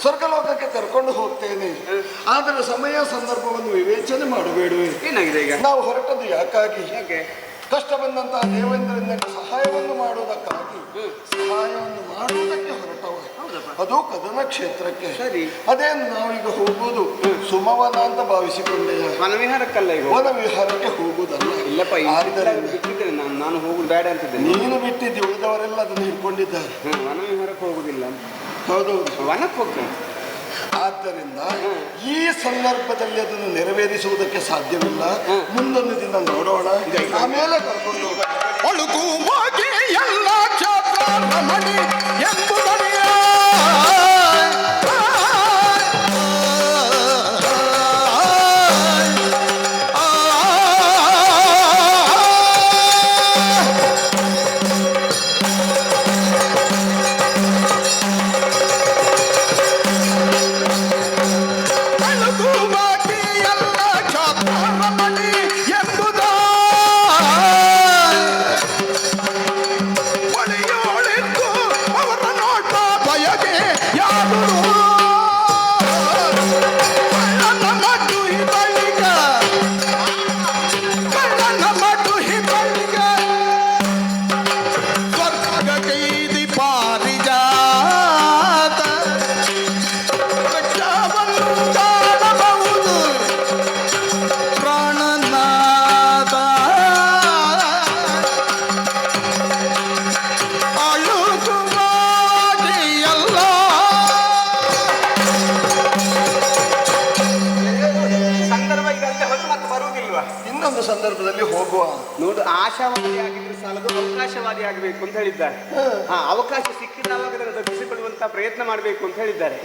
Speaker 4: ಸ್ವರ್ಗಲೋಕಕ್ಕೆ ಕರ್ಕೊಂಡು ಹೋಗ್ತೇನೆ. ಆದರೆ ಸಮಯ ಸಂದರ್ಭವನ್ನು ವಿವೇಚನೆ ಮಾಡಬೇಡುವೆ.
Speaker 2: ಏನಾಗಿದೆ ಈಗ?
Speaker 4: ನಾವು ಹೊರಟದ್ದು ಯಾಕಾಗಿ? ಕಷ್ಟ ಬಂದಂತಹ ದೇವೇಂದ್ರನಿಗೆ ಸಹಾಯವನ್ನು ಮಾಡುವುದಕ್ಕಾಗಿ, ಸಹಾಯವನ್ನು ಮಾಡುವುದಕ್ಕೆ ಹೊರಟವ. ಅದು ಕದನ ಕ್ಷೇತ್ರಕ್ಕೆ. ಅದೇ ನಾವೀಗ ಹೋಗುವುದು ಸುಮವನ ಅಂತ ಭಾವಿಸಿಕೊಂಡೆ.
Speaker 2: ವನವಿಹಾರಕ್ಕಲ್ಲ, ಈಗ
Speaker 4: ವನವಿಹಾರಕ್ಕೆ ಹೋಗುವುದಲ್ಲ.
Speaker 2: ಇಲ್ಲಪ್ಪ, ನಾನು ಹೋಗುದು ಬೇಡ ಅಂತಿದ್ದೆ.
Speaker 4: ನೀನು ಬಿಟ್ಟಿದ್ದಿ, ಉಳಿದವರೆಲ್ಲ ಅದನ್ನು ಹಿಡ್ಕೊಂಡಿದ್ದಾರೆ.
Speaker 2: ವನವಿಹಾರಕ್ಕೆ ಹೋಗುದಿಲ್ಲ.
Speaker 4: ಹೌದೌದು,
Speaker 2: ವನಕ್ಕೆ ಹೋಗ್ತೇನೆ.
Speaker 4: ಆದ್ದರಿಂದ ಈ ಸಂದರ್ಭದಲ್ಲಿ ಅದನ್ನು ನೆರವೇರಿಸುವುದಕ್ಕೆ ಸಾಧ್ಯವಿಲ್ಲ. ಮುಂದೊಂದು ದಿನ ನೋಡೋಣ, ಆಮೇಲೆ ಕರ್ಕೊಂಡು
Speaker 3: ಒಳುಗುವಾಗಿ ಎಲ್ಲ ಕ್ಷೇತ್ರ ರಮಣಿ ಎಂಬುದರಿಯ
Speaker 4: ಸಂದರ್ಭದಲ್ಲಿ ಹೋಗುವ.
Speaker 2: ನೋಡು, ಆಶಾವಾದಿ ಆಗಿದ್ರೆ ಸಾಲದು, ಅವಕಾಶವಾದಿ ಆಗಬೇಕು ಅಂತ ಹೇಳಿದ್ದಾರೆ. ಅವಕಾಶ ಸಿಕ್ಕಿದಾಗ ಅದನ್ನು ತಪ್ಪಿಸಿಕೊಳ್ಳುವಂತ ಪ್ರಯತ್ನ ಮಾಡಬೇಕು ಅಂತ ಹೇಳಿದ್ದಾರೆ.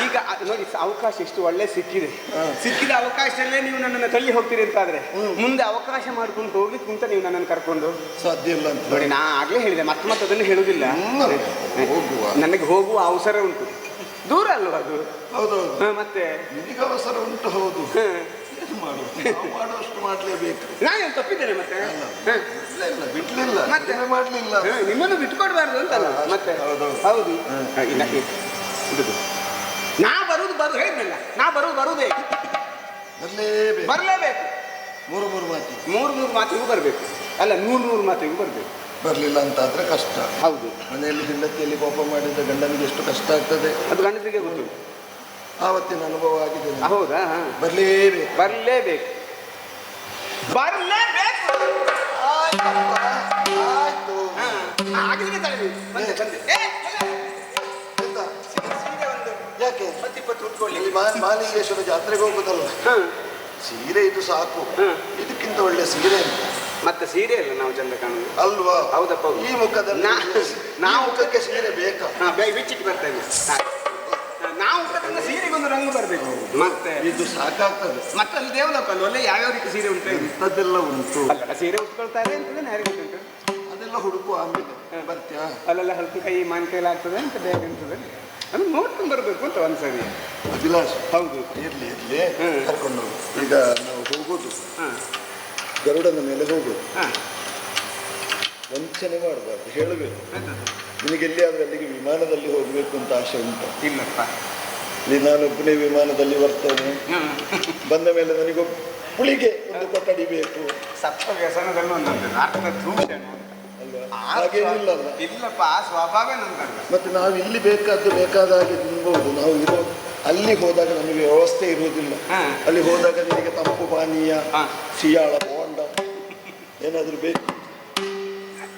Speaker 2: ಈಗ ನೋಡಿ, ಅವಕಾಶ ಎಷ್ಟು ಒಳ್ಳೆ ಸಿಕ್ಕಿದೆ. ಸಿಕ್ಕಿದ ಅವಕಾಶದಲ್ಲೇ ನೀವು ನನ್ನನ್ನು ತಳ್ಳಿ ಹೋಗ್ತೀರಿ ಅಂತಾದ್ರೆ ಮುಂದೆ ಅವಕಾಶ ಮಾಡ್ಕೊಂಡು ಹೋಗ್ಲಿಕ್ಕೆ ಅಂತ ನೀವು ನನ್ನನ್ನು ಕರ್ಕೊಂಡು
Speaker 4: ಸಾಧ್ಯ ಇಲ್ಲ ಅಂತ
Speaker 2: ನೋಡಿ. ನಾ ಆಗ್ಲೇ ಹೇಳಿದೆ, ಮತ್ತೆ ಅದನ್ನು ಹೇಳುದಿಲ್ಲ.
Speaker 4: ಹೋಗುವ,
Speaker 2: ನನಗೆ ಹೋಗುವ ಅವಸರ ಉಂಟು. ದೂರ ಅಲ್ವಾ ಅದು?
Speaker 4: ಹೌದೌದು.
Speaker 2: ಮತ್ತೆ
Speaker 4: ನಿನಗೆ ಅವಸರ ಉಂಟು. ಹೌದು, ಮಾಡುವಷ್ಟು ಮಾಡ್ಲೇಬೇಕು.
Speaker 2: ನಾನೇನು ತಪ್ಪಿದ್ದೇನೆ ಮತ್ತೆ?
Speaker 4: ಬಿಡ್ಲಿಲ್ಲ,
Speaker 2: ಮತ್ತೆ
Speaker 4: ಮಾಡ್ಲಿಲ್ಲ.
Speaker 2: ನಿಮ್ಮನ್ನು ಬಿಟ್ಕೊಡ್ಬಾರ್ದು ಅಂತಲ್ಲ ಮತ್ತೆ? ಹೌದು. ನಾ ಬರುದು ಹೇಳಿದ್ನಲ್ಲ, ನಾ ಬರುವುದೇ ಬರ್ಲೇಬೇಕು.
Speaker 4: ಮೂರು ಮಾತಿಗೆ
Speaker 2: ಮೂರು ಮಾತಿಗೂ ಬರ್ಬೇಕು, ಅಲ್ಲ 100 ಮಾತಿಗೂ ಬರ್ಬೇಕು.
Speaker 4: ಬರ್ಲಿಲ್ಲ ಅಂತಾದ್ರೆ ಕಷ್ಟ.
Speaker 2: ಹೌದು.
Speaker 4: ಮನೆಯಲ್ಲಿ ಹೆಂಡತಿಯಲ್ಲಿ ಕೋಪ ಮಾಡಿದ ಗಂಡನಿಗೆ ಎಷ್ಟು ಕಷ್ಟ ಆಗ್ತದೆ
Speaker 2: ಅದು ಗಂಡಸರಿಗೆ ಗೊತ್ತು.
Speaker 4: ಆವತ್ತಿನ ಅನುಭವ ಆಗಿದೆ.
Speaker 2: ಹೌದಾ?
Speaker 4: ಬರ್ಲೇಬೇಕು. ಆಯ್ತು. ಯಾಕೆ ಮಾಲಿಂಗೇಶ್ವರ ಜಾತ್ರೆಗೆ ಹೋಗುದಲ್ಲ, ಸೀರೆ ಇದು ಸಾಕು. ಇದಕ್ಕಿಂತ ಒಳ್ಳೆ ಸೀರೆ
Speaker 2: ಮತ್ತೆ ಸೀರೆ ಅಲ್ಲ ನಾವು ಚಂದ ಕಾಣುದು
Speaker 4: ಅಲ್ವಾ?
Speaker 2: ಹೌದಪ್ಪ.
Speaker 4: ಈ ಮುಖದಲ್ಲಿ ನಾವು ಮುಖಕ್ಕೆ ಸೀರೆ ಬೇಕಾ?
Speaker 2: ಬಿಚ್ಚಿಟ್ಟು ಬರ್ತೇವೆ. ನಾವು ಮುಖದಿಂದ ಸೀರೆಗೊಂದು ರಂಗು ಬರಬೇಕು. ಮತ್ತೆ
Speaker 4: ಇದು ಸಾಕಾಗ್ತದೆ.
Speaker 2: ಮತ್ತೆ ಅಲ್ಲಿ ದೇವಲೋಕ ಅಲ್ಲೇ ಯಾವ್ಯಾವ ರೀತಿ ಸೀರೆ ಉಂಟು?
Speaker 4: ಅದೆಲ್ಲ ಉಂಟು.
Speaker 2: ಅಲ್ಲ, ಸೀರೆ ಉಟ್ಕೊಳ್ತಾರೆ ಅಂತಂದ್ರೆ ಯಾರಿಗೆ ಗೊತ್ತುಂಟು?
Speaker 4: ಅದೆಲ್ಲ ಹುಡುಕು ಆಮೇಲೆ ಬರ್ತೀಯಾ?
Speaker 2: ಅಲ್ಲೆಲ್ಲ ಹಲ್ಕು ಕೈ ಮಾನ್ ಕೈಲಿ ಆಗ್ತದೆ ಅಂತ ಬೇಗ ಅನ್ತದೆ. ಅದು ನೋಡ್ಕೊಂಡು ಬರ್ಬೇಕು ಅಂತ ಒಂದ್ಸರಿ.
Speaker 4: ಅಭಿಲಾಷ್,
Speaker 2: ಹೌದು.
Speaker 4: ಇರ್ಲಿ ಕರ್ಕೊಂಡು ಹೋಗು. ಈಗ ನಾವು ಹೋಗೋದು ಗರುಡನ ಮೇಲೆ ಹೋಗೋದು. ವಂಚನೆ ಮಾಡಬಾರ್ದು, ಹೇಳಬೇಕು. ನಿನಗೆ ಎಲ್ಲಿಯಾದ್ರೂ ಅಲ್ಲಿಗೆ ವಿಮಾನದಲ್ಲಿ ಹೋಗ್ಬೇಕು ಅಂತ ಆಸೆ ಉಂಟು?
Speaker 2: ಇಲ್ಲಪ್ಪ.
Speaker 4: ಇಲ್ಲಿ ನಾನೊಬ್ಬನೇ ವಿಮಾನದಲ್ಲಿ ಬರ್ತೇನೆ. ಬಂದ ಮೇಲೆ ನನಗೆ ಪುಳಿಗೆ ಒಂದು ಕೊಠಡಿ ಬೇಕು.
Speaker 2: ಸಪ್ತ ವ್ಯಸನದಲ್ಲಿ ಒಂದೊಂದು ಅರ್ಥದ ದೂಷಣ
Speaker 4: ಹಾಗೇನಿಲ್ಲ.
Speaker 2: ಇಲ್ಲಪ್ಪ, ಆ ಸ್ವಭಾವ ನಂದಲ್ಲ.
Speaker 4: ಮತ್ತೆ ನಾವು ಇಲ್ಲಿ ಬೇಕಾದ ಹಾಗೆ ತಿನ್ಬಹುದು. ನಾವು ಇರೋ ಅಲ್ಲಿ ಹೋದಾಗ ನಮಗೆ ವ್ಯವಸ್ಥೆ ಇರುವುದಿಲ್ಲ. ಅಲ್ಲಿ ಹೋದಾಗ ನಿನಗೆ ತಂಪು ಪಾನೀಯ, ಸಿಯಾಳ ಬೋಂಡ ಏನಾದ್ರೂ ಬೇಕು.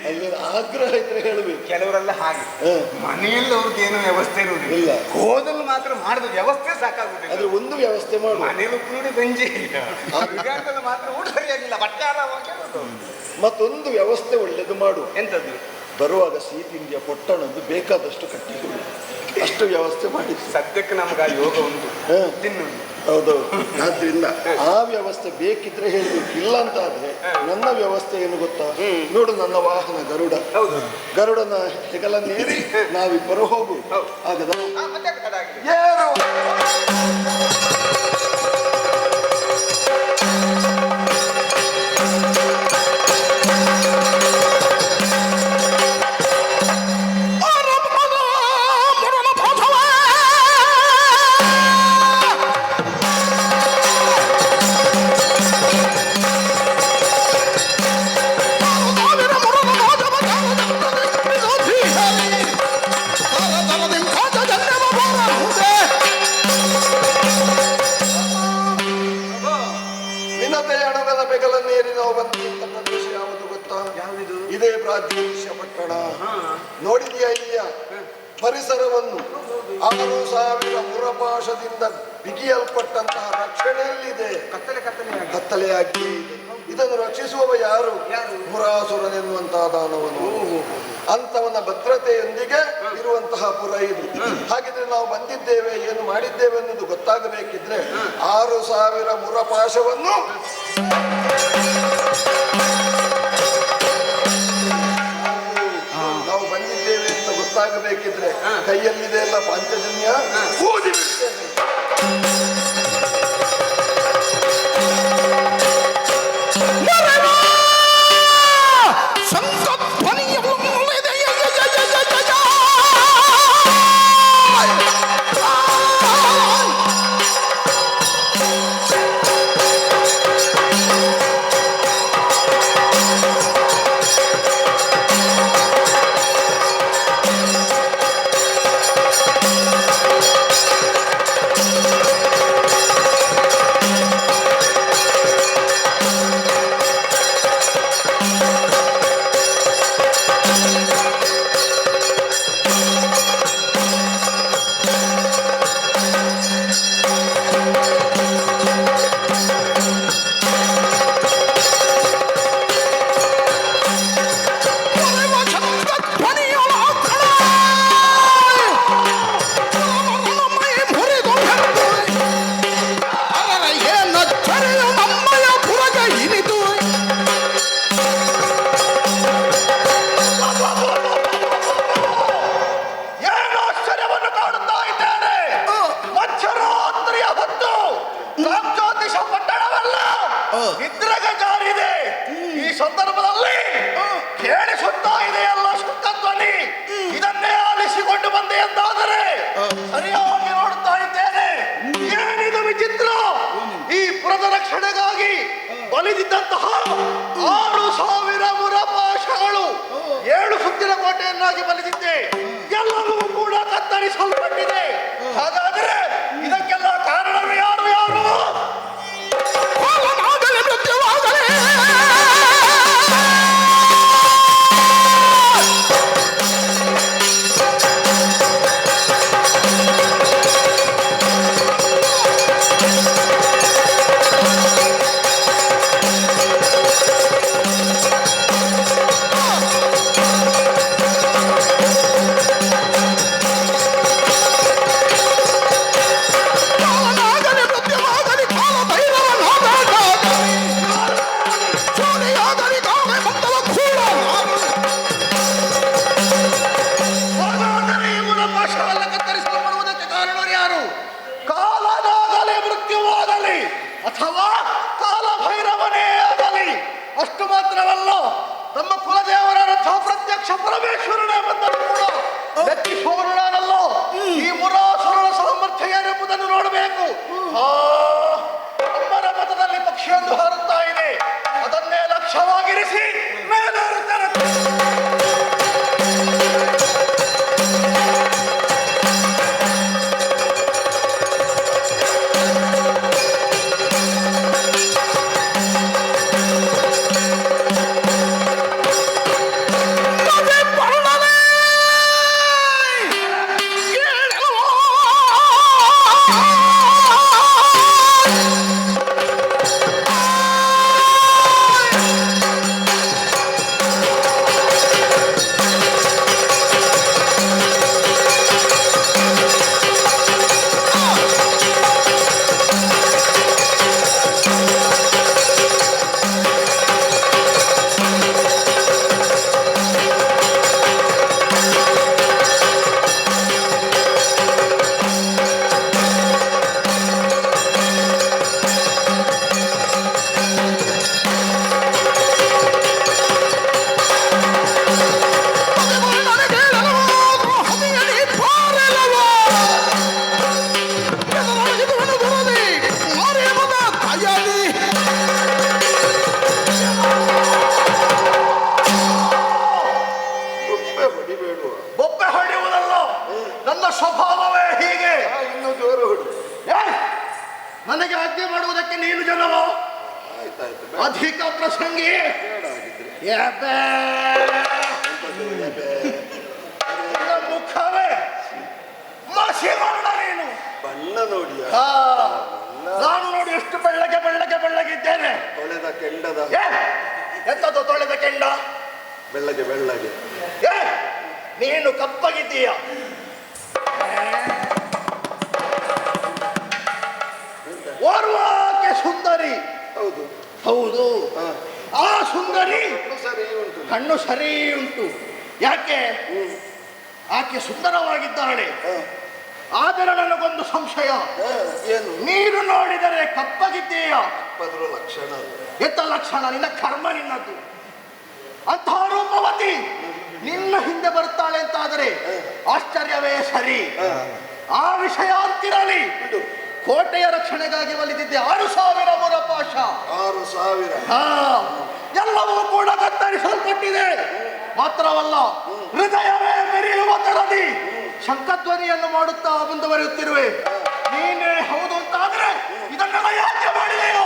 Speaker 4: ಅಲ್ಲಿ ಆಗ್ರಹ ಇದ್ರೆ ಹೇಳಬೇಕು.
Speaker 2: ಕೆಲವರೆಲ್ಲ ಹಾಗೆ ಮನೆಯಲ್ಲಿ ಅವ್ರಿಗೆ ಏನು ವ್ಯವಸ್ಥೆ ಇರುವುದಿಲ್ಲ, ಹೋದಲ್ಲಿ ಮಾತ್ರ ಮಾಡಿದ ವ್ಯವಸ್ಥೆ ಸಾಕಾಗುದಿಲ್ಲ.
Speaker 4: ಆದ್ರೆ ಒಂದು ವ್ಯವಸ್ಥೆ ಮಾಡು.
Speaker 2: ಮನೇಲಿ ಉಪ್ಪುನುಡಿ ಗಂಜಿ ಮಾತ್ರ ಊಟ ಸರಿಯಾಗಿಲ್ಲ, ಬಟ್ಟೆ ಆರಾಮಾಗಿ.
Speaker 4: ಮತ್ತೊಂದು ವ್ಯವಸ್ಥೆ ಒಳ್ಳೇದು ಮಾಡು.
Speaker 2: ಎಂತದ್ದು?
Speaker 4: ಬರುವಾಗ ಸಿಹಿ ತಿಂಡಿಯ ಪೊಟ್ಟಣದ್ದು ಬೇಕಾದಷ್ಟು ಕಟ್ಟಿಕೊಳ್ಳಿ. ಅಷ್ಟು ವ್ಯವಸ್ಥೆ ಮಾಡಿ.
Speaker 2: ಸದ್ಯಕ್ಕೆ ನಮ್ಗೆ ಆ ಯೋಗ ಉಂಟು, ತಿನ್ನುವುದು.
Speaker 4: ಹೌದೌದು. ಆದ್ರಿಂದ ಆ ವ್ಯವಸ್ಥೆ ಬೇಕಿದ್ರೆ ಹೇಳ್ಬೇಕು. ಇಲ್ಲ ಅಂತ ಆದ್ರೆ ನನ್ನ ವ್ಯವಸ್ಥೆ ಏನು ಗೊತ್ತಾ? ನೋಡು, ನನ್ನ ವಾಹನ ಗರುಡ. ಗರುಡನ ಹೆಗಲನ್ನೇರಿ ನಾವಿಬ್ಬರು ಹೋಗು. ಆಗದ ಏನು ಇದೇ ಪ್ರಾದೇಶಿಕ ಪಟ್ಟಣ. ನೋಡಿದೆಯಾ ಇಲ್ಲಿಯ ಪರಿಸರವನ್ನು? 6,000 ಮುರಪಾಶದಿಂದ ಬಿಗಿಯಲ್ಪಟ್ಟಂತಹ ರಕ್ಷಣೆಯಲ್ಲಿದೆ. ಕತ್ತಲೆಯಾಗಿ ಇದೆ. ಇದನ್ನು ರಕ್ಷಿಸುವವ ಯಾರು? ಮುರಾಸುರನೆನ್ನುವಂತಹ ದಾನವನು. ಅಂತವನ ಭದ್ರತೆಯೊಂದಿಗೆ ಇರುವಂತಹ ಪುರ ಇದು. ಹಾಗಿದ್ರೆ ನಾವು ಬಂದಿದ್ದೇವೆ, ಏನು ಮಾಡಿದ್ದೇವೆ ಅನ್ನೋದು ಗೊತ್ತಾಗಬೇಕಿದ್ರೆ 6,000 ಮುರಪಾಶವನ್ನು ನಾವು ಬಂದಿದ್ದೇವೆ ಅಂತ ಗೊತ್ತಾಗಬೇಕಿದ್ರೆ ಕೈಯಲ್ಲಿದೆ ಎಲ್ಲ ಪಾಂಚಜನ್ಯ ಊದಿ ಬಿಡ್ತೇನೆ. ಬಲಿದಿದ್ದಂತಹ 6,000 ಮುರಪಾಶಗಳು 7 ಸುತ್ತಿನ ಕೋಟೆಯನ್ನಾಗಿ ಬಲಿದಿದ್ದೆ. ಎಲ್ಲವೂ ಕೂಡ ಕತ್ತರಿಸಲ್ಪಟ್ಟಿದೆ. ಹಾಗಾದರೆ ಇದಕ್ಕೆಲ್ಲ ಕಾರಣವೇ ಯಾರು?
Speaker 3: ಕಾಲನಾಗಲಿ ಮೃತ್ಯುವಾಗಲಿ
Speaker 4: ಅಥವಾ ಕಾಲಭೈರವನೇ ಆಗಲಿ. ಅಷ್ಟು ಮಾತ್ರವಲ್ಲ, ನಮ್ಮ ಕುಲದೇವರಾದ ಪ್ರತ್ಯಕ್ಷ ಪರಮೇಶ್ವರನೇ ಬಂದರೂ ಕೂಡ ಲೆಕ್ಕಿಸುವವನು ನಾನಲ್ಲ. ಈ ಮುರಾಸುರನ ಸಾಮರ್ಥ್ಯ ಏನೆಂಬುದನ್ನು ನೋಡಬೇಕು. ಅಮ್ಮನ ಮತದಲ್ಲಿ ಪಕ್ಷಿಯೊಂದು ಹಾರುತ್ತಾ ಇದೆ. ಅದನ್ನೇ ಲಕ್ಷ್ಯವಾಗಿರಿಸಿ ಮೇಲೇರುತ್ತಾರೆ. ಸ್ವಭಾವವೇ ಹೀಗೆ.
Speaker 5: ಇನ್ನು ಜೋರು ಹೊಡಿ.
Speaker 4: ನನಗೆ ಆಜ್ಞೆ ಮಾಡುವುದಕ್ಕೆ ನೀನು ಜನವೋ? ಅಧಿಕ ಪ್ರಸಂಗಿ ಮುಖವೇ ಮಸಿ ಮಾಡ ನೀನು.
Speaker 5: ಬಣ್ಣ ನೋಡಿ.
Speaker 4: ನಾನು ನೋಡಿ ಎಷ್ಟು ಬೆಳ್ಳಗಿದ್ದೇನೆ.
Speaker 5: ತೊಳೆದ ಕೆಂಡದ
Speaker 4: ಎಂತದ್ದು ತೊಳೆದ ಕೆಂಡ?
Speaker 5: ಬೆಳ್ಳಗೆ
Speaker 4: ನೀನು ಕಪ್ಪಗಿದ್ದೀಯ. ಓರ್ವಾಕೆ ಸುಂದರಿ.
Speaker 5: ಹೌದು
Speaker 4: ಹೌದು, ಆ ಸುಂದರಿ
Speaker 5: ಸರಿ ಉಂಟು,
Speaker 4: ಕಣ್ಣು ಸರಿ ಉಂಟು. ಯಾಕೆ? ಆಕೆ ಸುಂದರವಾಗಿದ್ದಾಳೆ. ಆದರೆ ನನಗೊಂದು ಸಂಶಯ.
Speaker 5: ಏನು?
Speaker 4: ನೀನು ನೋಡಿದರೆ ಕಪ್ಪಗಿದ್ದೀಯ.
Speaker 5: ಕಪ್ಪದ್ರ ಲಕ್ಷಣ
Speaker 4: ಎತ್ತ ಲಕ್ಷಣ? ನಿನ್ನ ಕರ್ಮ ನಿನ್ನದು. ಅಂತಹ ರೂಪವತಿ ನಿನ್ನ ಹಿಂದೆ ಬರ್ತಾಳೆ ಅಂತಾದರೆ ಆಶ್ಚರ್ಯವೇ ಸರಿ. ಆ ವಿಷಯ ಅಂತಿರಲಿ. ಕೋಟೆಯ ರಕ್ಷಣೆಗಾಗಿ ಒಲಿದಿದ್ದೆ 6,000 ಮುರಪಾಶ.
Speaker 5: 6,000.
Speaker 4: ಎಲ್ಲವೂ ಕೂಡ ಕತ್ತರಿಸಲ್ಪಟ್ಟಿದೆ. ಮಾತ್ರವಲ್ಲ, ಹೃದಯವೇ ಮೆರೆಯುವ ತರದಿ ಶಂಖಧ್ವನಿಯನ್ನು ಮಾಡುತ್ತಾ ಮುಂದುವರಿಯುತ್ತಿರುವೆ. ನೀನೇ ಹೌದು ಅಂತಾದ್ರೆ ಇದನ್ನೆಲ್ಲ ಯಾಕೆ ಮಾಡಿದೆಯೋ?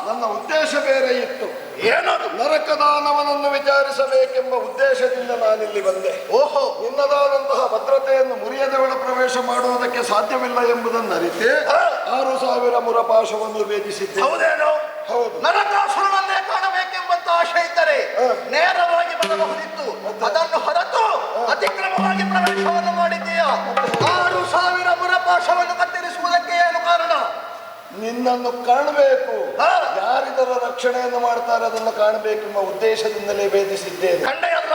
Speaker 5: ನನ್ನ ಉದ್ದೇಶ ಬೇರೆ ಇತ್ತು.
Speaker 4: ಏನದು?
Speaker 5: ನರಕದಾನವನನ್ನು ವಿಚಾರಿಸಬೇಕೆಂಬ ಉದ್ದೇಶದಿಂದ ನಾನಿಲ್ಲಿ ಬಂದೆ.
Speaker 4: ಓಹೋ,
Speaker 5: ನಿನ್ನದಾದಂತಹ ಭದ್ರತೆಯನ್ನು ಮುರಿಯದೆ ಒಳ ಪ್ರವೇಶ ಮಾಡುವುದಕ್ಕೆ ಸಾಧ್ಯವಿಲ್ಲ ಎಂಬುದನ್ನು ಅರಿತೆ 6,000 ಮುರಪಾಶವನ್ನು ವೇದಿಸಿದ್ದೆ.
Speaker 4: ಹೌದೇನೋ?
Speaker 5: ಹೌದು.
Speaker 4: ನರಕಾಸುರನನ್ನೇ ಕಾಣಬೇಕೆಂಬಂತ ಆಶೆ ಇದ್ದರೆ ನೇರವಾಗಿ ಬರಬಹುದಿತ್ತು. ಅದನ್ನು ಹೊರತು ಅತಿಕ್ರಮ ನಿನ್ನನ್ನು ಕಾಣಬೇಕು, ಯಾರಿದರ ರಕ್ಷಣೆಯನ್ನು ಮಾಡ್ತಾರೆ ಅದನ್ನು ಕಾಣಬೇಕೆಂಬ ಉದ್ದೇಶದಿಂದಲೇ ಭೇದಿಸಿದ್ದೇನೆ.
Speaker 5: ಕಂಡೆಯಲ್ಲ,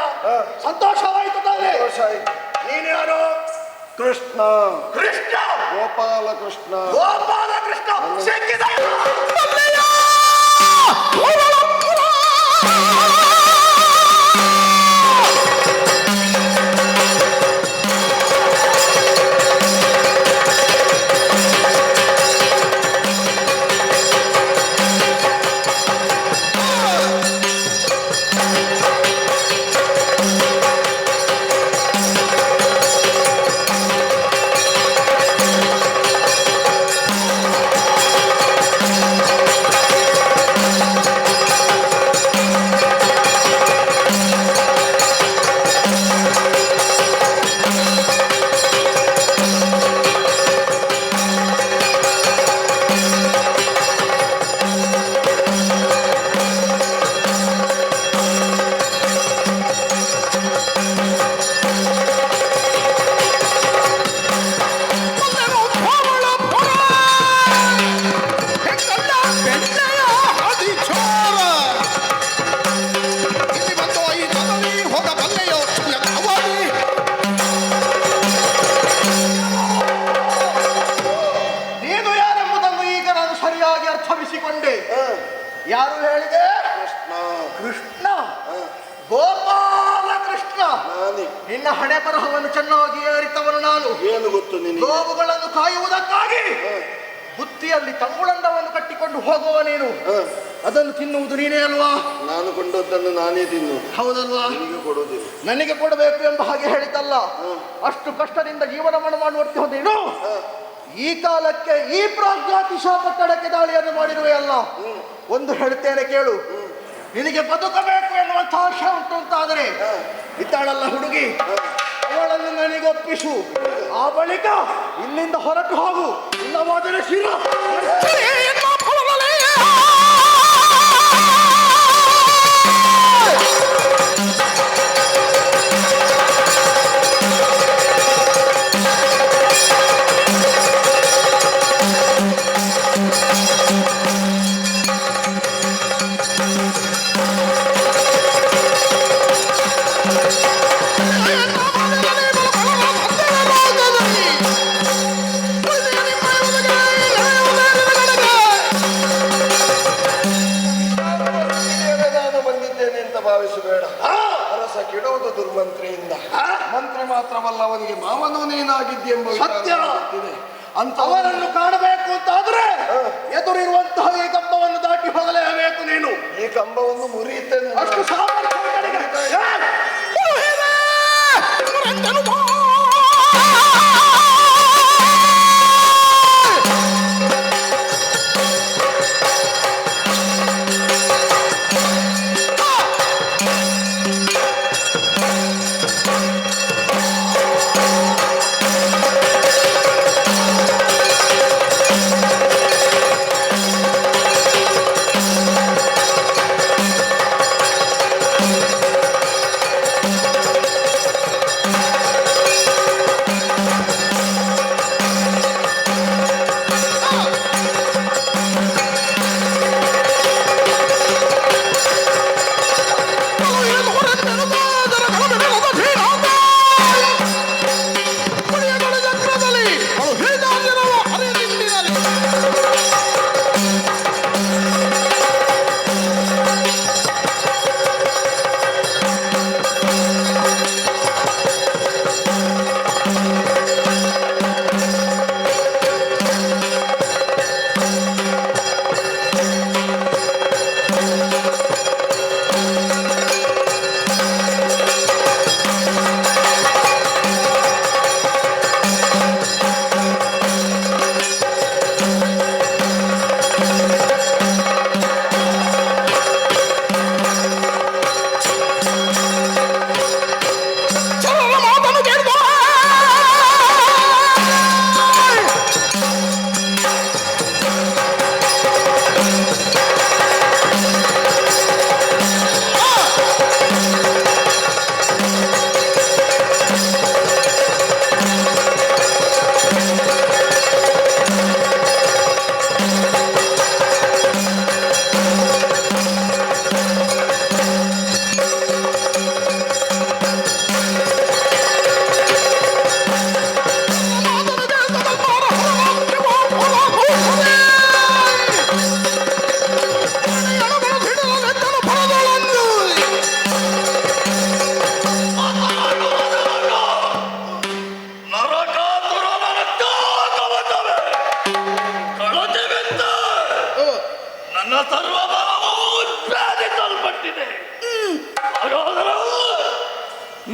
Speaker 5: ಸಂತೋಷವಾಯಿತು ತಾನೆ?
Speaker 4: ಸಂತೋಷ ಆಯ್ತು.
Speaker 5: ನೀನು ಯಾರು?
Speaker 4: ಕೃಷ್ಣ.
Speaker 5: ಕೃಷ್ಣ,
Speaker 4: ಗೋಪಾಲ ಕೃಷ್ಣ.
Speaker 5: ಗೋಪಾಲ ಕೃಷ್ಣ ಸಿಕ್ಕಿದ. ಯಾರು ಹೇಳಿದೆ?
Speaker 4: ಕೃಷ್ಣ.
Speaker 5: ಕೃಷ್ಣ, ಗೋಪಾಲ ಕೃಷ್ಣ. ನಿನ್ನ ಹಣೆ ಬರಹವನ್ನು ಚೆನ್ನಾಗಿ ಅರಿತವನು ನಾನು.
Speaker 4: ಏನು ಗೊತ್ತು ನಿನಗೆ?
Speaker 5: ಗೋವುಗಳನ್ನು ಕಾಯುವುದಕ್ಕಾಗಿ ಬುತ್ತಿಯಲ್ಲಿ ತಂಗುಳಂಡವನ್ನು ಕಟ್ಟಿಕೊಂಡು ಹೋಗುವ ನೀನು. ಅದನ್ನು ತಿನ್ನುವುದು ನೀನೇ ಅಲ್ವಾ?
Speaker 4: ನಾನು ಕೊಂಡದ್ದನ್ನು ನಾನೇ ತಿನ್ನು.
Speaker 5: ಹೌದಲ್ವಾ?
Speaker 4: ಕೊಡುವುದಿಲ್ಲ.
Speaker 5: ನನಗೆ ಕೊಡಬೇಕು ಎಂಬ ಹಾಗೆ ಹೇಳಿದ್ದಲ್ಲ. ಅಷ್ಟು ಕಷ್ಟದಿಂದ ಜೀವನವನ್ನು ಮಾಡುವಂತೆ ನೀನು ಈ ಕಾಲಕ್ಕೆ ಈ ಪ್ರಾಜ್ಞಾತಿ ಶಾಪಟ್ಟಡಕ್ಕೆ ದಾಳಿಯನ್ನು ಮಾಡಿರುವೆ ಅಲ್ಲ. ಒಂದು ಹೇಳ್ತೇನೆ ಕೇಳು, ನಿನಗೆ ಬದುಕಬೇಕು ಎನ್ನುವಂಥ ಆಶೆ ಉಂಟು ಅಂತಾದರೆ ಇದ್ದಾಳಲ್ಲ ಹುಡುಗಿ, ಅವಳನ್ನು ನನಗೊಪ್ಪಿಸು. ಆ ಬಳಿಕ ಇಲ್ಲಿಂದ ಹೊರಟು ಹೋಗು. ಇಲ್ಲವಾದರೆ ಶಿರ
Speaker 4: ಭಾವಿಸಬೇಡ. ಅರಸ ಕೆಡುವುದು ದುರ್ಮಂತ್ರಿಯಿಂದ. ಮಂತ್ರಿ ಮಾತ್ರವಲ್ಲ, ಅವನಿಗೆ ಮಾವನೂ ನೀನಾಗಿದ್ದೆಂಬ
Speaker 5: ಸತ್ಯ.
Speaker 4: ಅಂತವರನ್ನು
Speaker 5: ಕಾಣಬೇಕು ಅಂತಾದ್ರೆ ಎದುರಿರುವಂತಹ ಈ ಕಂಬವನ್ನು ದಾಟಿ ಹೋಗಲೇಬೇಕು ನೀನು.
Speaker 4: ಈ ಕಂಬವನ್ನು ಮುರಿಯುತ್ತೇನೆ.
Speaker 5: ಅಷ್ಟು ಸಾಮರ್ಥ್ಯ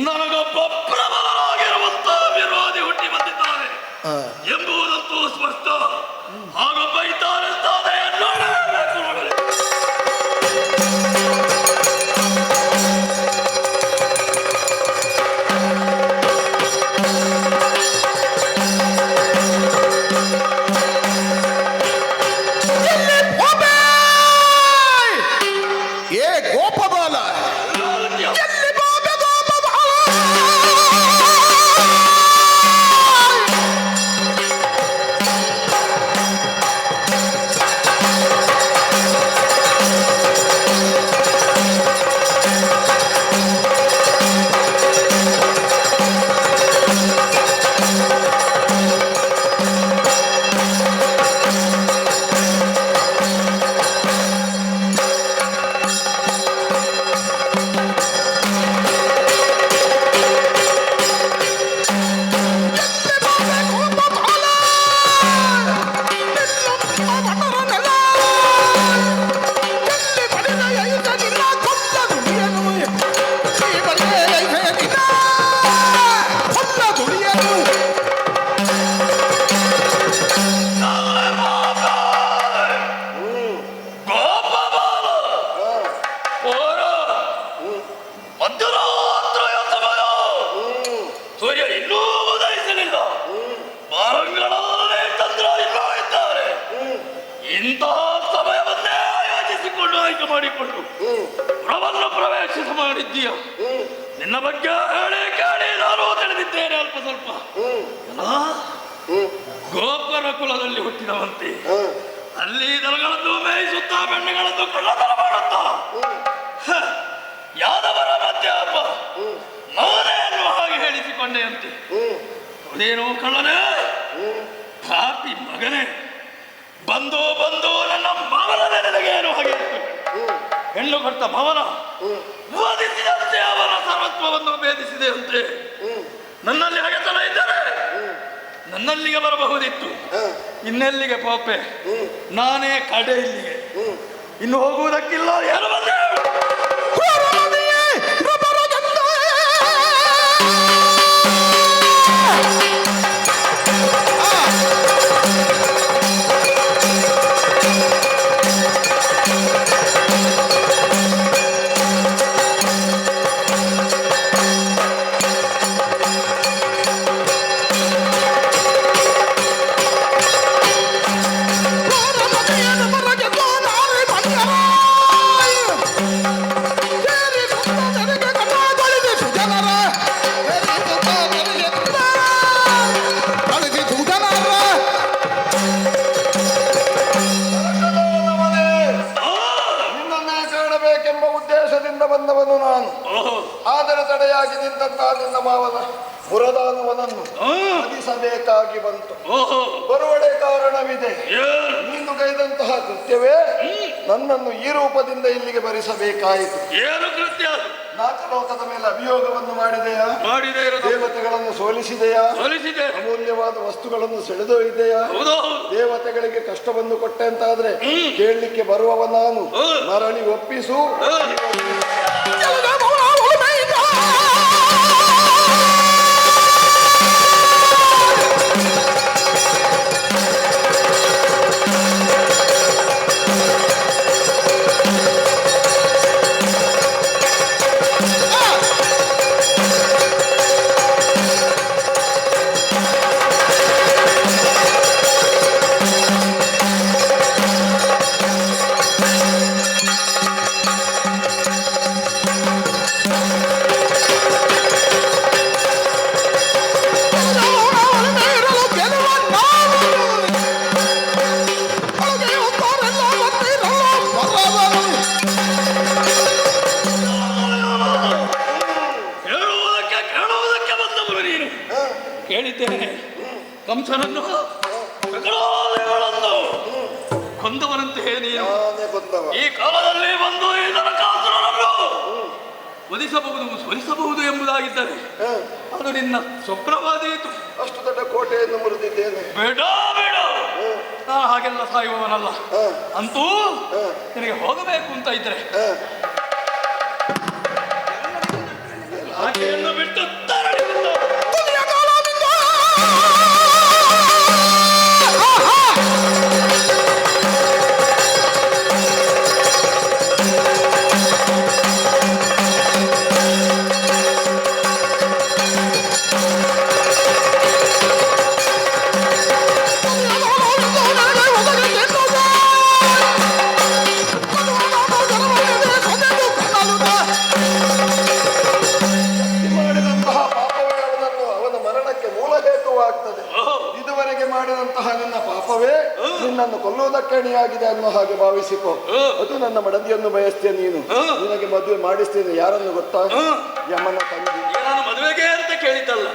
Speaker 6: ನನಗೊಬ್ಬ ಪ್ರಬಲರಾಗಿರುವಂತಹ ವಿರೋಧಿ ಹುಟ್ಟಿ ಬಂದಿದ್ದಾನೆ ಎಂಬುದಂತೂ ಸ್ಪಷ್ಟ. ಹಾಗೊಬ್ಬ ಇದ್ದಾನೆ ನೋಡಬೇಕು ನೋಡಲಿ. ನಿನ್ನ ಬಗ್ಗೆ ಹೇಳಿ ಕೇಳಿ ನಾನು ತಿಳಿದಿದ್ದೇನೆ ಅಲ್ಪ ಸ್ವಲ್ಪ. ಗೋಪರ ಕುಲದಲ್ಲಿ ಹುಟ್ಟಿದವಂತೆ, ಅಲ್ಲಿ ದನಗಳನ್ನು ಮೇಯಿಸುತ್ತಾ ಬೆಣ್ಣೆಗಳನ್ನು ಕಳ್ಳತನ ಮಾಡುತ್ತಾ ಯಾದವರ ಮಧ್ಯ ಹಬ್ಬ ನಾನೇನು ಹಾಗೆ ಹೇಳಿಸಿಕೊಂಡೆಯಂತೆ. ಅದೇನು ಕಳ್ಳನೇ ಪಾಪಿ ಮಗನೇ, ಬಂದು ಬಂದು ನನ್ನ ಮಗನ ನೆನೆದಗೇನು ಹಾಗೆ ಹೆಣ್ಣು ಕೊಟ್ಟ ಭವನ ವಾದಿಸಿದಂತೆ ಅವನ ಸರ್ವತ್ವವನ್ನು ಭೇದಿಸಿದೆ ಅಂತೆ. ನನ್ನಲ್ಲಿ ಹಗೆತನ ಇದ್ದರೆ ನನ್ನಲ್ಲಿಗೆ ಬರಬಹುದಿತ್ತು, ಇನ್ನೆಲ್ಲಿಗೆ ಪೋಪೆ, ನಾನೇ ಕಡೆ ಇಲ್ಲಿಗೆ, ಇನ್ನು ಹೋಗುವುದಕ್ಕಿಲ್ಲ. ಏನು ಬಂದೆ
Speaker 4: ಮುರದಾನವನನ್ನು ವಧಿಸಬೇಕಾಗಿ ಬಂತು. ಬರುವಡೆ ಕಾರಣವಿದೆ. ನೀನು ಗೈದಂತಹ ಕೃತ್ಯವೇ ನನ್ನನ್ನು ಈ ರೂಪದಿಂದ ಇಲ್ಲಿಗೆ ಬರಿಸಬೇಕಾಯಿತು.
Speaker 6: ಏನು ಕೃತ್ಯ?
Speaker 4: ನಾಚಲೋಕದ ಮೇಲೆ ಅಭಿಯೋಗವನ್ನು ಮಾಡಿದೆಯಾ? ದೇವತೆಗಳನ್ನು ಸೋಲಿಸಿದೆಯಾ? ಅಮೂಲ್ಯವಾದ ವಸ್ತುಗಳನ್ನು ಸೆಳೆದೊಯ್ದೆಯಾ? ದೇವತೆಗಳಿಗೆ ಕಷ್ಟವನ್ನು ಕೊಟ್ಟೆ ಅಂತಾದ್ರೆ ಕೇಳಲಿಕ್ಕೆ ಬರುವವ ನಾನು. ಮರಳಿ ಒಪ್ಪಿಸು.
Speaker 6: ಕಂಸನನ್ನು ಕೊಂದವನಂತೆ ನೀನು ಈ ಕಾಲದಲ್ಲಿ ಬಂದು ಈ ನರಕಾಸುರನನ್ನು ವಧಿಸಬಹುದು ಸೋಲಿಸಬಹುದು ಎಂಬುದಾಗಿದ್ದರೆ ಅದು ನಿನ್ನ ಸ್ವಪ್ನವಾದೀತು.
Speaker 4: ಅಷ್ಟು ದೊಡ್ಡ ಕೋಟೆಯನ್ನು ಮುರಿದಿದ್ದೇನೆ.
Speaker 6: ಬೇಡ ಬೇಡ, ನಾನು ಹಾಗೆಲ್ಲ ಸಾಯುವವನಲ್ಲ. ಅಂತೂ ನಿನಗೆ ಹೋಗಬೇಕು ಅಂತ ಇದ್ರೆ ಆಕೆಯನ್ನು ಬಿಟ್ಟು
Speaker 4: ಕಣ್ಣಿಯಾಗಿದೆ ಅನ್ನೋ ಹಾಗೆ ಭಾವಿಸಿಕೊ. ಅದು ನನ್ನ ಮಡದಿಯನ್ನು ಬಯಸ್ತೇನೆ ನೀನು. ನಿನಗೆ ಮದುವೆ ಮಾಡಿಸ್ತೇನೆ. ಯಾರನ್ನು ಗೊತ್ತಾ? ಯಮನ ತಂಗಿ.
Speaker 6: ನಾನು ಮದುವೆಗೆ ಅಂತ ಕೇಳಿದ್ದಲ್ಲ,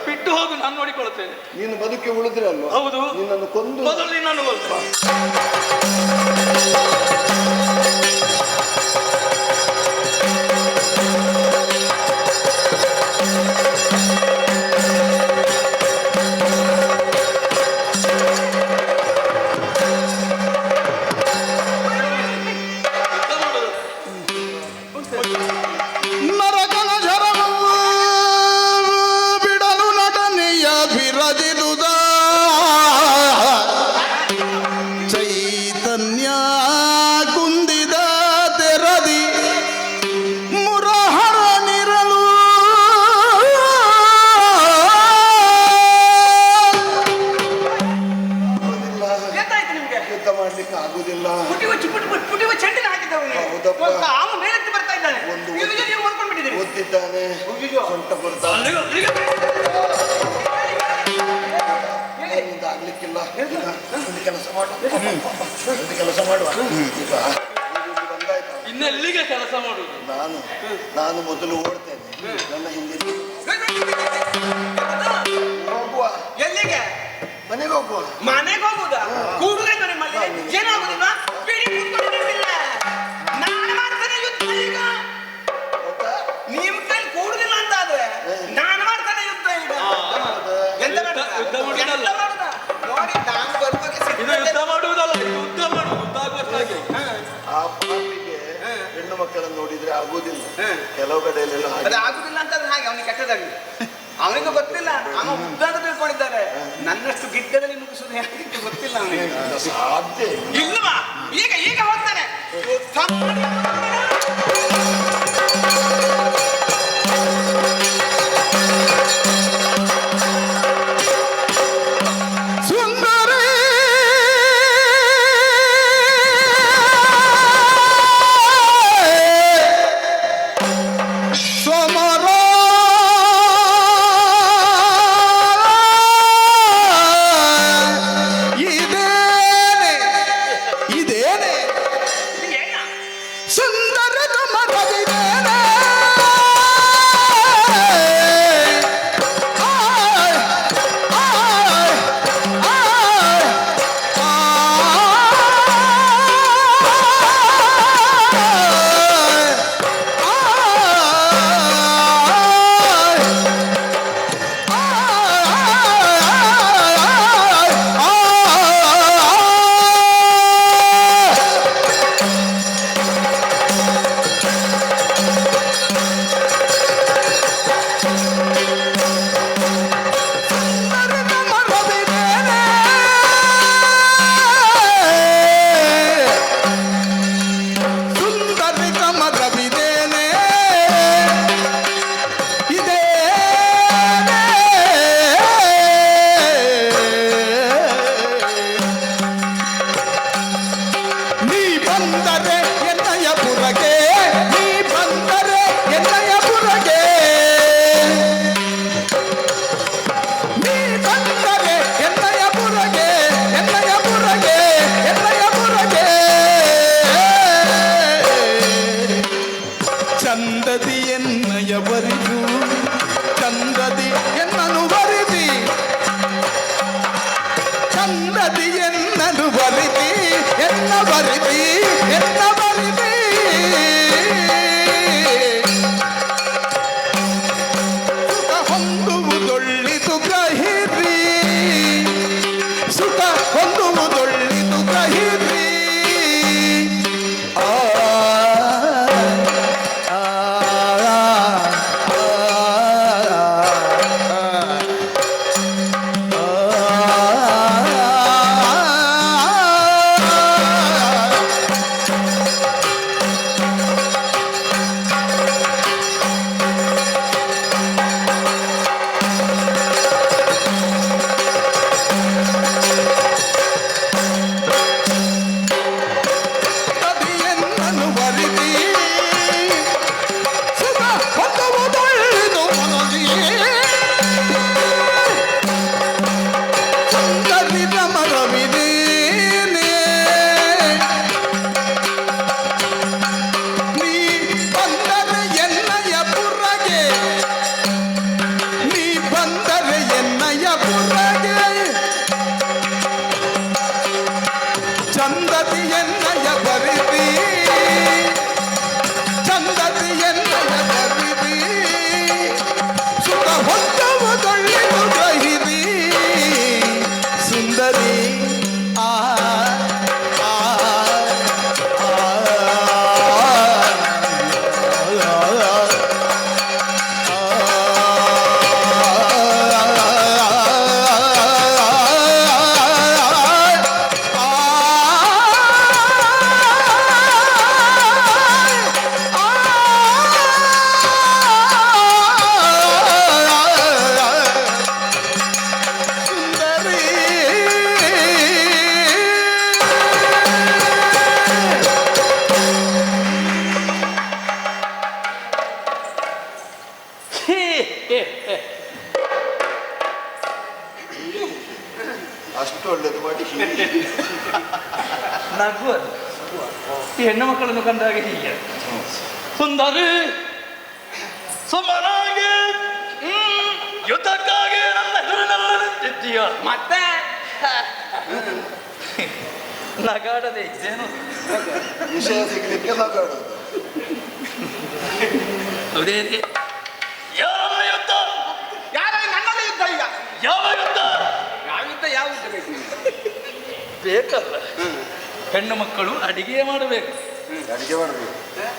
Speaker 6: ಬಿಟ್ಟು ಹೋಗು, ನಾನು ನೋಡಿಕೊಳ್ಳುತ್ತೇನೆ.
Speaker 4: ನೀನು ಬದುಕಿ ಉಳಿದ್ರೆ ಅಲ್ವಾ?
Speaker 6: ಹೌದು,
Speaker 4: ನಿನ್ನನ್ನು ಕೊಂದು
Speaker 6: ಮೊದಲು ನಿನ್ನನ್ನು ಕೊಲ್ತೇನೆ.
Speaker 3: ನರಕನ ಶರವವು ಬಿಡಲು ನಟನೆಯ ಬಿರದಿದುದ ಚೈತನ್ಯ ಕುಂದಿದ ತೆರದಿ ಮುರಹರ ನಿರಲು
Speaker 2: ಎಂತಾಯ್ತು ನಿಮ್ಗೆ?
Speaker 4: ಯುದ್ಧ ಮಾಡ್ಲಿಕ್ಕೆ ಆಗುದಿಲ್ಲ.
Speaker 2: ಪುಟಿವ ಚೆಂಡಿನ ಹಾಕಿದ್ದವನು.
Speaker 4: ಹೌದಪ್ಪ.
Speaker 2: ಅವನು ಮೇಲೆತ್ತಿ ಬರ್ತಾ ಇದ್ದಾನೆ.
Speaker 4: ಒಂದು
Speaker 2: ನೀವು ಹೊಂದ್ಕೊಂಡ್ಬಿಟ್ಟಿದ್ದೀರಿ.
Speaker 4: ಓದಿದ್ದಾನೆ, ಸೊಂಟ ಬರ್ತಾನೆ. ನನ್ನಿಂದ ಆಗ್ಲಿಕ್ಕಿಲ್ಲ. ಒಂದು ಕೆಲಸ ಮಾಡುವ, ಒಂದು ಕೆಲಸ ಮಾಡುವ. ಈಗ ಬಂದಾಯ್ತು.
Speaker 6: ಇನ್ನೆಲ್ಲಿಗೆ ಕೆಲಸ ಮಾಡುದು?
Speaker 4: ನಾನು ಮೊದಲು ಓಡ್ತೇನೆ, ನನ್ನ ಹಿಂದೆ ಹೋಗುವ.
Speaker 2: ಎಲ್ಲಿಗೆ?
Speaker 4: ಮನೆಗೆ ಹೋಗುವ.
Speaker 2: ಮನೆಗೆ ಹೋಗುದಾ? ಕೂಡಲೇ ನಿಮ್ಮಲ್ಲಿ ಏನಾಗುದಿಲ್ಲ. ಬಿಡಿ, ಕೂತ್ಕೊಂಡಿರ್ಲಿಲ್ಲ. ನಾನು ಮಾಡ್ತೇನೆ ಯುದ್ಧ ಈಗ. ನಿಮ್ ಕೈ ಕೂಡುದಿಲ್ಲ ಅಂತ ಆದ್ರೆ ನಾನು ಮಾಡ್ತೇನೆ ಯುದ್ಧ ಈಗ. ಎಂತ ಮಾಡುದ?
Speaker 6: ಯುದ್ಧ ಮಾಡುದಲ್ಲ.
Speaker 2: ಎಂತ ಮಾಡುದ? ನೋಡಿ, ನಾನು ಬರುವಾಗ
Speaker 6: ಇದು ಯುದ್ಧ ಮಾಡುವುದಲ್ಲ, ಇದು ಯುದ್ಧ ಮಾಡುವುದು. ಯುದ್ಧ ಆಗುವಷ್ಟಾಗಿ
Speaker 4: ಆ ಪಾಪಿಗೆ ಹೆಣ್ಣು ಮಕ್ಕಳನ್ನು ನೋಡಿದ್ರೆ ಆಗುದಿಲ್ಲ. ಕೆಲವು ಕಡೆಯಲ್ಲೆಲ್ಲ
Speaker 2: ಅದು ಆಗುದಿಲ್ಲ ಅಂತಂದ್ರೆ ಹಾಗೆ ಅವನಿಗೆ ಕೆಟ್ಟದಾಗಲಿ. ಅವನಿಗೂ ಗೊತ್ತಿಲ್ಲ, ಅವನು ಉದ್ದ ಅಂತ ತಿಳ್ಕೊಂಡಿದ್ದಾರೆ. ನನ್ನಷ್ಟು ಗಿಡ್ಡದಲ್ಲಿ ಮುಗಿಸುದು ಯಾಕೆ ಗೊತ್ತಿಲ್ಲ ಅವನಿಗೆ.
Speaker 4: ಸಾಧ್ಯ
Speaker 2: ಇಲ್ವಾ? ಈಗ ಈಗ ಹೋಗ್ತಾನೆ.
Speaker 3: ಸುಂದರಿ ಸಮರ ಇದೇನೆ ಇದೇನೆ ಸುಂದರದ ಮರವಿದೇನೆ
Speaker 4: ಅಷ್ಟು ಒಳ್ಳೇದು ಮಾಡಿ
Speaker 6: ನಗು ಅದು ಈ ಹೆಣ್ಣು ಮಕ್ಕಳನ್ನು ಕಂಡಾಗ ಹೀಗೆ ಸುಂದರಿ ಸುಮ್ಮನಾಗಿ ಯುದ್ಧಕ್ಕಾಗಿ ನನ್ನ ಎದುರಿನೆಲ್ಲ ನಿಂತಿದ್ದೀಯ
Speaker 2: ಮತ್ತೆ
Speaker 6: ನಗಾಡದೆ ಇದ್ದೇನು
Speaker 4: ವಿಷಯ ಸಿಗ್ಲಿಕ್ಕೆ ನಗಾಡೋದು.
Speaker 6: ಹೌದೇ ಯಾರನ್ನ ಯುದ್ಧ
Speaker 2: ಯಾರ ನನ್ನಲ್ಲಿ ಯುದ್ಧ ಈಗ
Speaker 6: ಯಾವ ಯುದ್ಧ
Speaker 2: ಯಾವ ಯುದ್ಧ ಯಾವ ಯುದ್ಧ ಬೇಕು
Speaker 6: ಬೇಕಲ್ಲ ಹೆಣ್ಣು ಮಕ್ಕಳು ಅಡಿಗೆ ಮಾಡಬೇಕು
Speaker 4: ಅಡಿಗೆ ಮಾಡಬೇಕು.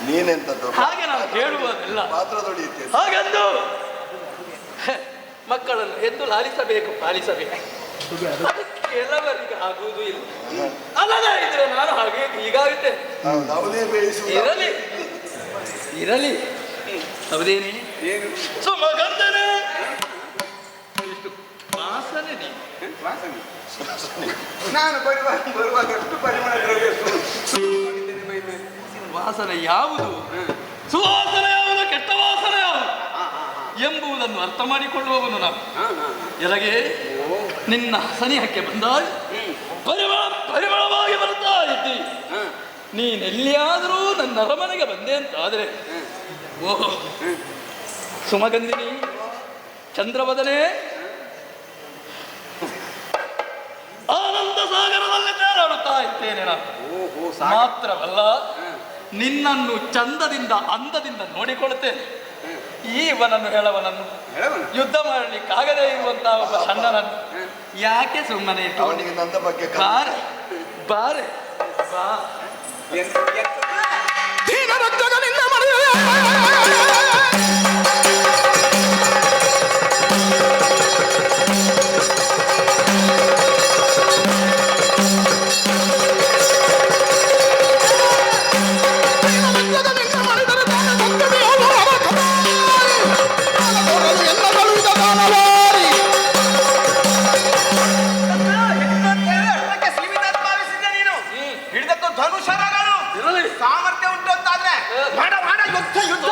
Speaker 4: ನೀನೆಂತದ್ದು
Speaker 6: ಹಾಗೆ ನಾವು ಹೇಳುವುದಿಲ್ಲ
Speaker 4: ಪಾತ್ರ ತೊಳೆಯುತ್ತೇನೆ
Speaker 6: ಹಾಗೆಂದು ಮಕ್ಕಳನ್ನು ಎದ್ದು ಪಾಲಿಸಬೇಕು ಅದಕ್ಕೆ ಕೆಲವರಿಗೆ ಆಗುವುದು ಇಲ್ಲ ಅಲ್ಲದೆ ಇದ್ರೆ ನಾನು ಹಾಗೆ ಹೀಗಾಗುತ್ತೆ
Speaker 4: ಅವನೇ ಬೇಯಿಸುವುದು.
Speaker 6: ಇರಲಿ ಹೌದೇನಿ ಸುಮಗಂಧನೆ ಎಷ್ಟು ವಾಸನೆ ನೀ
Speaker 2: ನಾನು ಬರುವಾಗ ಎಷ್ಟು ಪರಿಮಳ ದ್ರವ್ಯ
Speaker 6: ವಾಸನೆ ಯಾವುದು ಸುವಾಸನೆ ಯಾವುದು ಕೆಟ್ಟ ವಾಸನೆ ಯಾವುದು ಎಂಬುದನ್ನು ಅರ್ಥ ಮಾಡಿಕೊಳ್ಳುವವನು ನಾನು ಎಲಗೆ ನಿನ್ನ ಸನಿಹಕ್ಕೆ ಬಂದಾಗ ಪರಿಮಳವಾಗಿ ಬರ್ತಾ ಇದ್ದಿ ನೀನೆಲ್ಲಿಯಾದರೂ ನನ್ನ ಅರಮನೆಗೆ ಬಂದೆ ಅಂತ ಆದರೆ ಓಹೋ ಸುಮಗಂಧಿನಿ ಚಂದ್ರವದನೆ ಆನಂದ ಸಾಗರದಲ್ಲಿ ತೇಲಾಡುತ್ತಾ ಇದ್ದೇನೆ ನಾನು ಮಾತ್ರವಲ್ಲ ನಿನ್ನನ್ನು ಚಂದದಿಂದ ಅಂದದಿಂದ ನೋಡಿಕೊಳ್ಳುತ್ತೇನೆ ಈವನನ್ನು ಹೇಳವನನ್ನು ಯುದ್ಧ ಮಾಡಲಿಕ್ಕಾಗದೇ ಇರುವಂತಹ ಒಬ್ಬ ಸಣ್ಣನನ್ನು ಯಾಕೆ ಸುಮ್ಮನೆ
Speaker 4: ಅವನಿಗೆ ನನ್ನ ಬಗ್ಗೆ
Speaker 6: ಬಾರೆ ಬಾರೆ ಬಾ
Speaker 3: ದೀನರಕ್ಷಕನಿಂದ ಮರೆಯ
Speaker 2: ಸಾಮರ್ಥ್ಯ ಉಂಟು ಅಂತಾದ್ರೆ ಮಾಡ ಯುದ್ಧ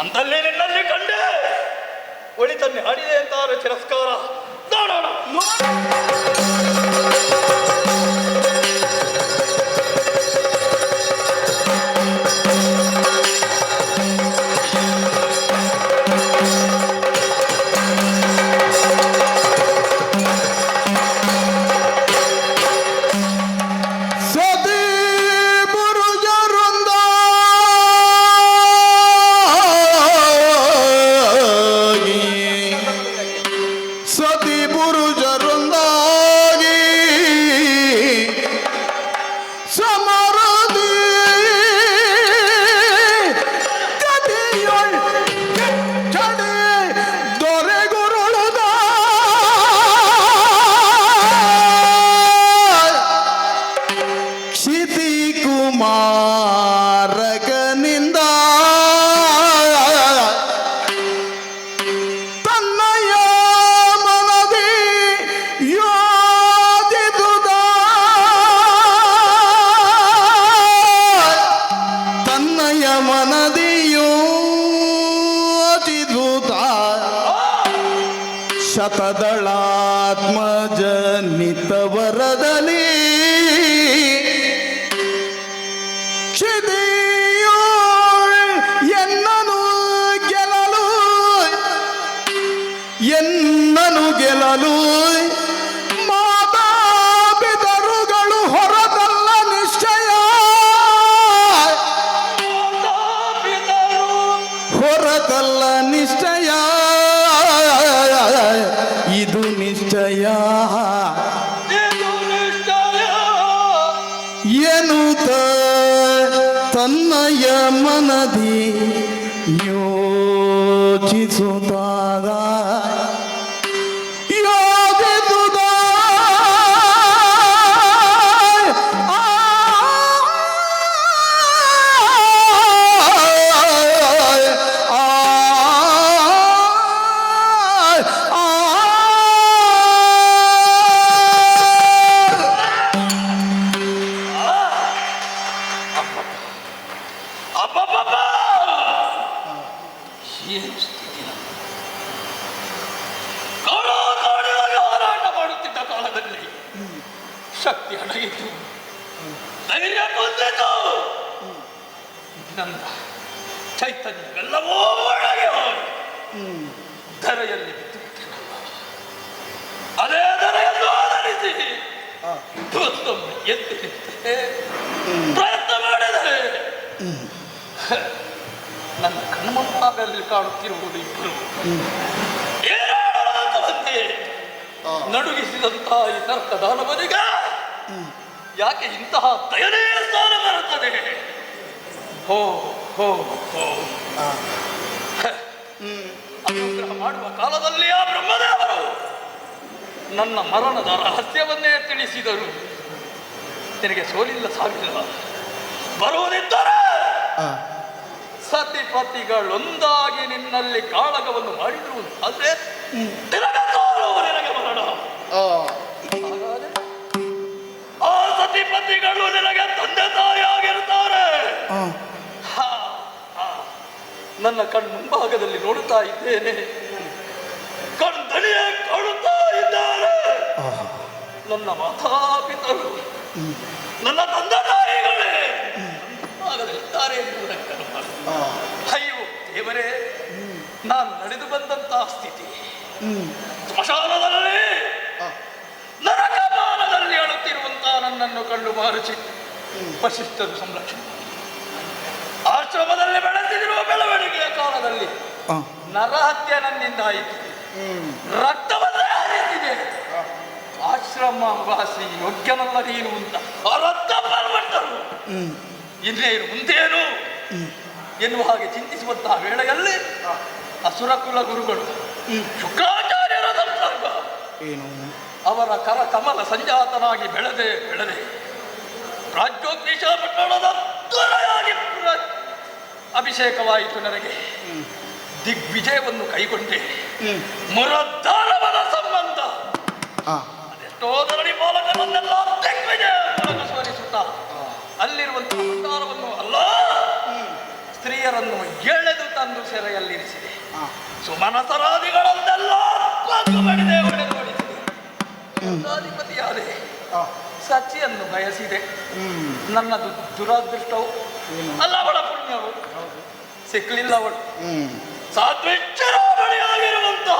Speaker 6: ಅಂತಲ್ಲೇ ನಿನ್ನಲ್ಲಿ ಕಂಡೆ ಒಳಿತನ್ನೇ ಆಡಿದೆ ಅಂತಾರೆ ತಿರಸ್ಕಾರ ನೋಡೋಣ
Speaker 3: ಶತದಳಾತ್ಮಜನಿತವರದಲ್ಲಿ ಕ್ಷಿದಿಯೋ ಎನ್ನನು ಗೆಲ್ಲಲು ಮಾತಾಪಿತರುಗಳು ಹೊರತಲ್ಲ ನಿಶ್ಚಯ ತನ್ನಯ ಮನದಿ ಯೋಚಿಸುತ್ತಾಗ
Speaker 6: ಏನು ಸ್ಥಿತಿ ಕಾಡಿನಲ್ಲಿ ಹೋರಾಟ ಮಾಡುತ್ತಿದ್ದ ಕಾಲದಲ್ಲಿ ಶಕ್ತಿ ಅಡಗಿತು, ಧೈರ್ಯ ಬಂದಿತು, ನನ್ನ ಚೈತನ್ಯವೆಲ್ಲವೂ ಒಳಗೆ ಹೋಗಿ ಧರೆಯಲ್ಲಿ ಬಿದ್ದು ಬಿಟ್ಟೆನಲ್ಲ. ಅದೇ ಧರೆಯನ್ನು ಆಧರಿಸಿ ಮತ್ತೊಮ್ಮೆ ಎದ್ದು ನಿಂತೆ ಪ್ರಯತ್ನ ಮಾಡಿದರೆ ನನ್ನ ಕಣ್ಮುಂಬಾಗಲ್ಲಿ ಕಾಣುತ್ತಿರುವುದು ಇಬ್ಬರು ಏನಾಡುವಂತೆ ನಡುಗಿಸಿದಂತಹ ಈ ನರ್ಕದಾನವನಿಗ ಯಾಕೆ ಇಂತಹ ದಯನೀಯ ಸ್ಥಾನ ಬರುತ್ತದೆ? ಹೋ ಹೋ ಹೋ ಅನುಗ್ರಹ ಮಾಡುವ ಕಾಲದಲ್ಲಿ ಆ ಬ್ರಹ್ಮದೇವರು ನನ್ನ ಮರಣದ ರಹಸ್ಯವನ್ನೇ ತಿಳಿಸಿದರು. ನಿನಗೆ ಸೋಲಿಲ್ಲ, ಸಾವಿಲ್ಲ, ಬರುವುದಿದ್ದರೆ ಸತಿಪತಿಗಳೊಂದಾಗಿ ನಿನ್ನಲ್ಲಿ ಕಾಳಗವನ್ನು ಮಾಡಿದ್ರು ಆದ್ರೆ ನಿನಗೆ ಮರಣ. ಹಾಗಾದ್ರೆ ಆ ಸತಿಪತಿಗಳು ನಿನಗೆ ತಂದೆ ತಾಯಿಯಾಗಿರುತ್ತಾರೆ. ನನ್ನ ಕಣ್ಣು ಮುಂಭಾಗದಲ್ಲಿ ನೋಡುತ್ತಾ ಇದ್ದೇನೆ, ಕಣ್ದಣಿಯೇ ಕಾಣುತ್ತಾ ಇದ್ದಾರೆ. ನನ್ನ ಮಾತಾಪಿತರು, ನನ್ನ ತಂದೆ ತಾಯಿಗಳೇ ಮುಂಭಾಗದಲ್ಲಿದ್ದಾರೆ ಎನ್ನುವುದಕ್ಕೆ ಅಯ್ಯೋ ದೇವರೇ, ನಾನು ನಡೆದು ಬಂದಂತಹ ಸ್ಥಿತಿ ಸ್ಮಶಾನದಲ್ಲಿ ನರಕಮಾನದಲ್ಲಿ ಅಳುತ್ತಿರುವಂತಹ ನನ್ನನ್ನು ಕಂಡು ಮಾರುಚಿ ವಸಿಷ್ಠರು ಸಂರಕ್ಷಣೆ, ಆಶ್ರಮದಲ್ಲಿ ಬೆಳೆದಿರುವ ಬೆಳವಣಿಗೆಯ ಕಾಲದಲ್ಲಿ ನರಹತ್ಯೆ ನನ್ನಿಂದ ಆಯಿತು, ರಕ್ತವನ್ನೇ ಹರಿಸಿದೆ. ಆಶ್ರಮವಾಸಿ ಯೋಗ್ಯನಲ್ಲ ನೀನು ಅಂತ ರಕ್ತ ಪರ್ವಟ್ಟರು ಇನ್ನೇನು ಮುಂದೇನು ಎನ್ನುವ ಹಾಗೆ ಚಿಂತಿಸುವಂತಹ ವೇಳೆಯಲ್ಲಿ ಅಸುರಕುಲ ಗುರುಗಳು ಶುಕ್ರಾಚಾರ್ಯರ ಸಂಸರ್ಗ ಅವರ ಕರ ಕಮಲ ಸಂಜಾತನಾಗಿ ಬೆಳೆದೆ ರಾಜ್ಯೋದ್ದೇಶ ಪಟ್ಟಣದ ತ್ವರೆಯಾಗಿ ಅಭಿಷೇಕವಾಯಿತು. ನನಗೆ ದಿಗ್ವಿಜಯವನ್ನು ಕೈಗೊಂಡೆ. ಮುರದ್ದಾರವನ ಸಂಬಂಧ ಅದೆಷ್ಟೋ ಧರಣಿ ಪಾಲಕರನ್ನೆಲ್ಲ ದಿಗ್ವಿಜಯ ಮೂಲಕ ಸೋಲಿಸುತ್ತಾ ಅಲ್ಲಿರುವಂತಹ ಭಂಡಾರವನ್ನು ಅಲ್ಲ ಸ್ತ್ರೀಯರನ್ನು ಎಳೆದು ತಂದು ಸೆರೆಯಲ್ಲಿರಿಸಿದೆ. ಸುಮನಸರಾದಿಗಳನ್ನೆಲ್ಲ ಮಾಡಿದೆ, ಹೊಡೆದೊಡಿಸಿದೆ. ಸಚಿಯನ್ನು ಬಯಸಿದೆ. ನನ್ನ ದುರಾದೃಷ್ಟವು ಅಲ್ಲ, ಅವಳ ಪುಣ್ಯವು ಸಿಕ್ಕಲಿಲ್ಲ. ಅವಳು ಸಾತ್ವಿಚ್ಚರಾಗಿರುವಂತಹ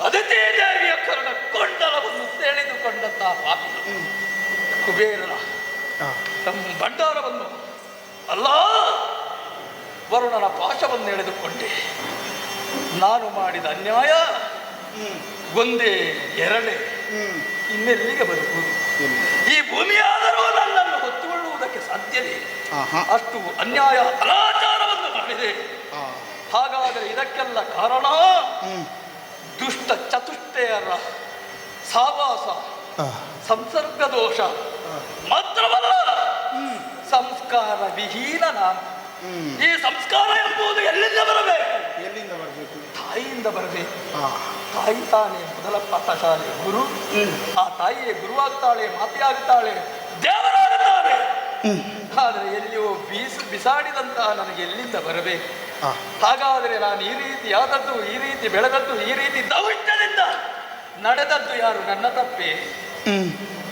Speaker 6: ಅದಿತಿ ದೇವಿಯ ಕರ್ಣ ಕೊಂಡಲವನ್ನು ಸೆಳೆದುಕೊಂಡಂತಹ ಪಾಪಿ ಕುಬೇರನ ತಮ್ಮ ಭಂಡಾರವನ್ನು ಅಲ್ಲ ವರುಣನ ಪಾಶವನ್ನು ಎಳೆದುಕೊಂಡೆ. ನಾನು ಮಾಡಿದ ಅನ್ಯಾಯ ಒಂದೇ ಎರಡೇ, ಇನ್ನೆಲ್ಲಿಗೆ ಬರುವುದು? ಈ ಭೂಮಿಯಾದರೂ ನನ್ನನ್ನು ಹೊತ್ತುಕೊಳ್ಳುವುದಕ್ಕೆ ಸಾಧ್ಯವೇ? ಅಷ್ಟು ಅನ್ಯಾಯ ಅನಾಚಾರವನ್ನು ಮಾಡಿದೆ. ಹಾಗಾದರೆ ಇದಕ್ಕೆಲ್ಲ ಕಾರಣ ದುಷ್ಟ ಚತುಷ್ಟಯರ ಸಾವಾಸ, ಸಂಸರ್ಗ ದೋಷ ಮಾತ್ರವಲ್ಲ, ಸಂಸ್ಕಾರ ವಿಹೀನ ನಾನು. ಈ ಸಂಸ್ಕಾರ ಎಂಬುದು ಎಲ್ಲಿಂದ ಬರಬೇಕು? ತಾಯಿಯಿಂದ ಬರಬೇಕು. ತಾಯಿ ತಾನೇ ಮೊದಲ ಪಾಠಶಾಲೆ ಗುರು. ಆ ತಾಯಿಯೇ ಗುರುವಾಗುತ್ತಾಳೆ, ಮಾತೆಯಾಗುತ್ತಾಳೆ, ದೇವರಾಗುತ್ತಾಳೆ. ಆದರೆ ಎಲ್ಲಿಯೋ ಬಿಸಾಡಿದಂತಹ ನನಗೆ ಎಲ್ಲಿಂದ ಬರಬೇಕು? ಹಾಗಾದರೆ ನಾನು ಈ ರೀತಿ ಆದದ್ದು, ಈ ರೀತಿ ಬೆಳೆದದ್ದು, ಈ ರೀತಿ ದೌಷ್ಟ್ಯದಿಂದ ನಡೆದದ್ದು ಯಾರು? ನನ್ನ ತಪ್ಪೇ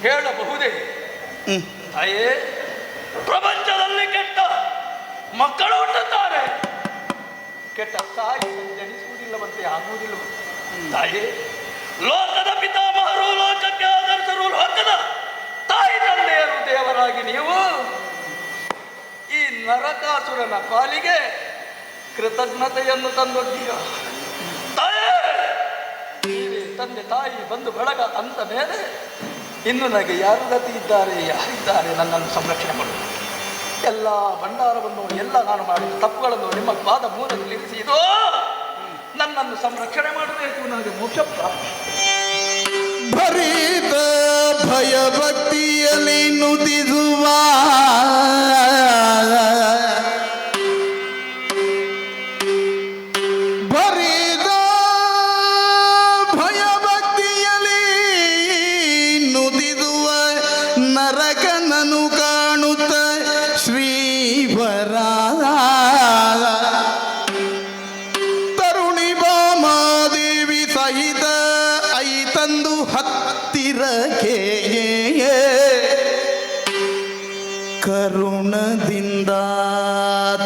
Speaker 6: ಹೇಳಬಹುದೇ? ತಾಯೇ, ಪ್ರಪಂಚದಲ್ಲಿ ಕೆಟ್ಟ ಮಕ್ಕಳು ಹುಟ್ಟುತ್ತಾರೆ, ಕೆಟ್ಟ ತಾಯಿ ಜನಿಸುವುದಿಲ್ಲವಂತೆ, ಆಗುವುದಿಲ್ಲ. ತಾಯೇ, ಲೋಕದ ಪಿತಾಮಹರು, ಲೋಕಕ್ಕೆ ಆದರ್ಶರು, ಲೋಕದ ತಾಯಿ ತಂದೆಯರು ದೇವರಾಗಿ ನೀವು ಈ ನರಕಾಸುರನ ಪಾಲಿಗೆ ಕೃತಜ್ಞತೆಯನ್ನು ತಂದೊಡ್ಡಿಯ. ತಾಯೇ, ನೀವೇ ತಂದೆ ತಾಯಿ ಬಂದು ಬಳಗ ಅಂತ ಮೇಲೆ ಇನ್ನು ನನಗೆ ಯಾರು ಗತಿ ಇದ್ದಾರೆ, ಯಾರಿದ್ದಾರೆ ನನ್ನನ್ನು ಸಂರಕ್ಷಣೆ ಮಾಡುವುದು? ಎಲ್ಲ ಭಂಡಾರವನ್ನು ಎಲ್ಲ ನಾನು ಮಾಡಿದ ತಪ್ಪುಗಳನ್ನು ನಿಮ್ಮ ಪಾದ ಮೂಲದಲ್ಲಿ ಇರಿಸಿ ಇದು ನನ್ನನ್ನು ಸಂರಕ್ಷಣೆ ಮಾಡಬೇಕು, ನನಗೆ ಮೋಕ್ಷ ಪ್ರಾಪ್ತಿ.
Speaker 3: ಭರಿತ ಭಯ ಭಕ್ತಿಯಲ್ಲಿ ನುತಿಸುವ ಭರಿತ ಭಯ ಭಕ್ತಿಯಲ್ಲಿ ನುತಿಸುವ ನರಕನನು ಕಾಣುತ್ತ ಶ್ರೀವರ ತರುಣಿ ಬಾಮಾದೇವಿ ಸಹಿತ ಐತಂದು ಹತ್ತಿರಕ್ಕೆ ಕರುಣದಿಂದ